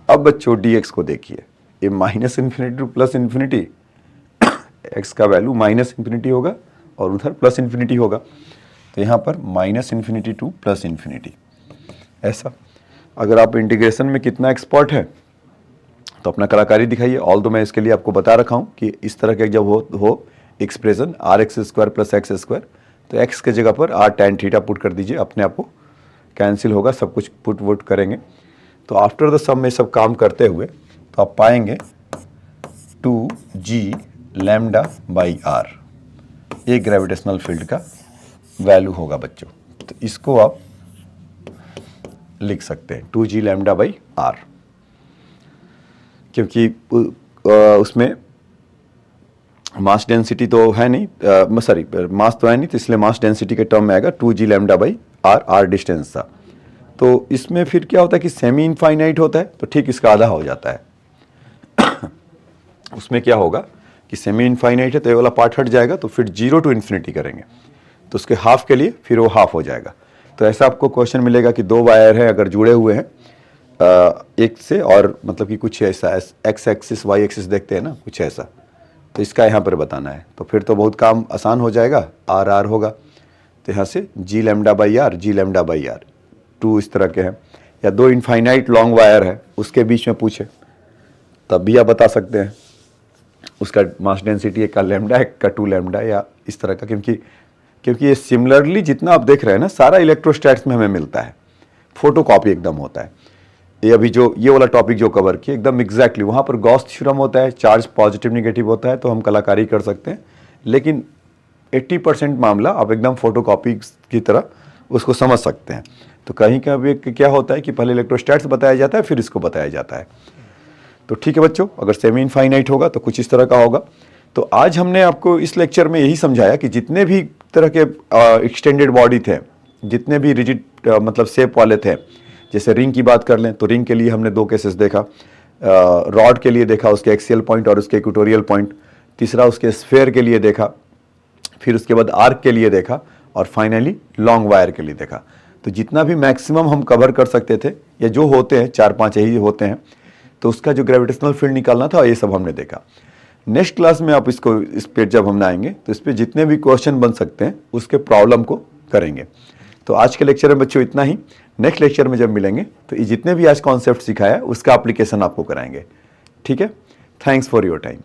अब बच्चों डी एक्स को देखिए, ये minus infinity to plus infinity, x का वैल्यू माइनस इन्फिनिटी होगा और उधर प्लस इन्फिनिटी होगा, तो यहाँ पर minus infinity to plus infinity, ऐसा। अगर आप इंटीग्रेशन में कितना एक्सपर्ट है तो अपना कलाकारी दिखाइए। ऑल दो मैं इसके लिए आपको बता रखा हूँ कि इस तरह के जब हो expression r x square plus x square, तो एक्स के जगह पर आर टैन थीटा पुट कर दीजिए, अपने आप को कैंसिल होगा, सब कुछ पुट वुट करेंगे तो आफ्टर द सम में सब काम करते हुए तो आप पाएंगे 2g लैम्डा बाई आर, ये ग्रेविटेशनल फील्ड का वैल्यू होगा बच्चों। तो इसको आप लिख सकते हैं 2g लैम्डा बाई आर, क्योंकि उसमें मास डेंसिटी तो है नहीं, सॉरी मास तो है नहीं, तो इसलिए मास डेंसिटी के टर्म में आएगा 2g lambda by r, r distance था। तो इसमें फिर क्या होता है कि सेमी इनफाइनाइट होता है तो ठीक इसका आधा हो जाता है उसमें क्या होगा कि सेमी इनफाइनाइट है तो ये वाला पार्ट हट जाएगा, तो फिर 0 टू इन्फिनिटी करेंगे तो उसके हाफ के लिए फिर वो हाफ हो जाएगा। तो ऐसा आपको क्वेश्चन मिलेगा कि दो वायर हैं अगर जुड़े हुए हैं एक से, और मतलब कि कुछ ऐसा एक्स एक्सिस वाई एक्सिस देखते हैं ना, कुछ ऐसा, तो इसका यहाँ पर बताना है, तो फिर तो बहुत काम आसान हो जाएगा, आर आर होगा, तो यहाँ से G lambda by R, G lambda by R, 2 इस तरह के हैं, या दो इनफाइनाइट लॉन्ग वायर है उसके बीच में पूछे तब भी आप बता सकते हैं, उसका मास डेंसिटी एक का लैम्डा एक का 2 लैम्डा या इस तरह का, क्योंकि ये सिमिलरली जितना आप देख रहे हैं ना सारा इलेक्ट्रोस्टैट्स में हमें मिलता है, फोटोकॉपी एकदम होता है। ये अभी जो ये वाला टॉपिक जो कवर किया एकदम एग्जैक्टली, वहाँ पर गॉस थ्योरम होता है, चार्ज पॉजिटिव निगेटिव होता है तो हम कलाकारी कर सकते हैं, लेकिन 80% मामला आप एकदम फोटोकॉपी की तरह उसको समझ सकते हैं। तो कहीं कभी क्या होता है कि पहले इलेक्ट्रोस्टैट्स बताया जाता है फिर इसको बताया जाता है। तो ठीक है बच्चों, अगर सेमी इनफाइनाइट होगा तो कुछ इस तरह का होगा। तो आज हमने आपको इस लेक्चर में यही समझाया कि जितने भी तरह के एक्सटेंडेड बॉडी थे, जितने भी रिजिड मतलब शेप वाले थे, जैसे रिंग की बात कर लें तो रिंग के लिए हमने 2 केसेस देखा, रॉड के लिए देखा उसके एक्सियल पॉइंट और उसके इक्वेटोरियल पॉइंट, तीसरा उसके स्फेयर के लिए देखा, फिर उसके बाद आर्क के लिए देखा, और फाइनली लॉन्ग वायर के लिए देखा। तो जितना भी मैक्सिमम हम कवर कर सकते थे, या जो होते हैं 4-5 यही होते हैं, तो उसका जो ग्रेविटेशनल फील्ड निकालना था ये सब हमने देखा। नेक्स्ट क्लास में आप इसको इस पे जब हम आएंगे तो इस पे जितने भी क्वेश्चन बन सकते हैं उसके प्रॉब्लम को करेंगे। तो आज के लेक्चर में बच्चों इतना ही। नेक्स्ट लेक्चर में जब मिलेंगे तो ये जितने भी आज कॉन्सेप्ट सिखाया उसका एप्लीकेशन आपको कराएंगे। ठीक है, थैंक्स फॉर योर टाइम।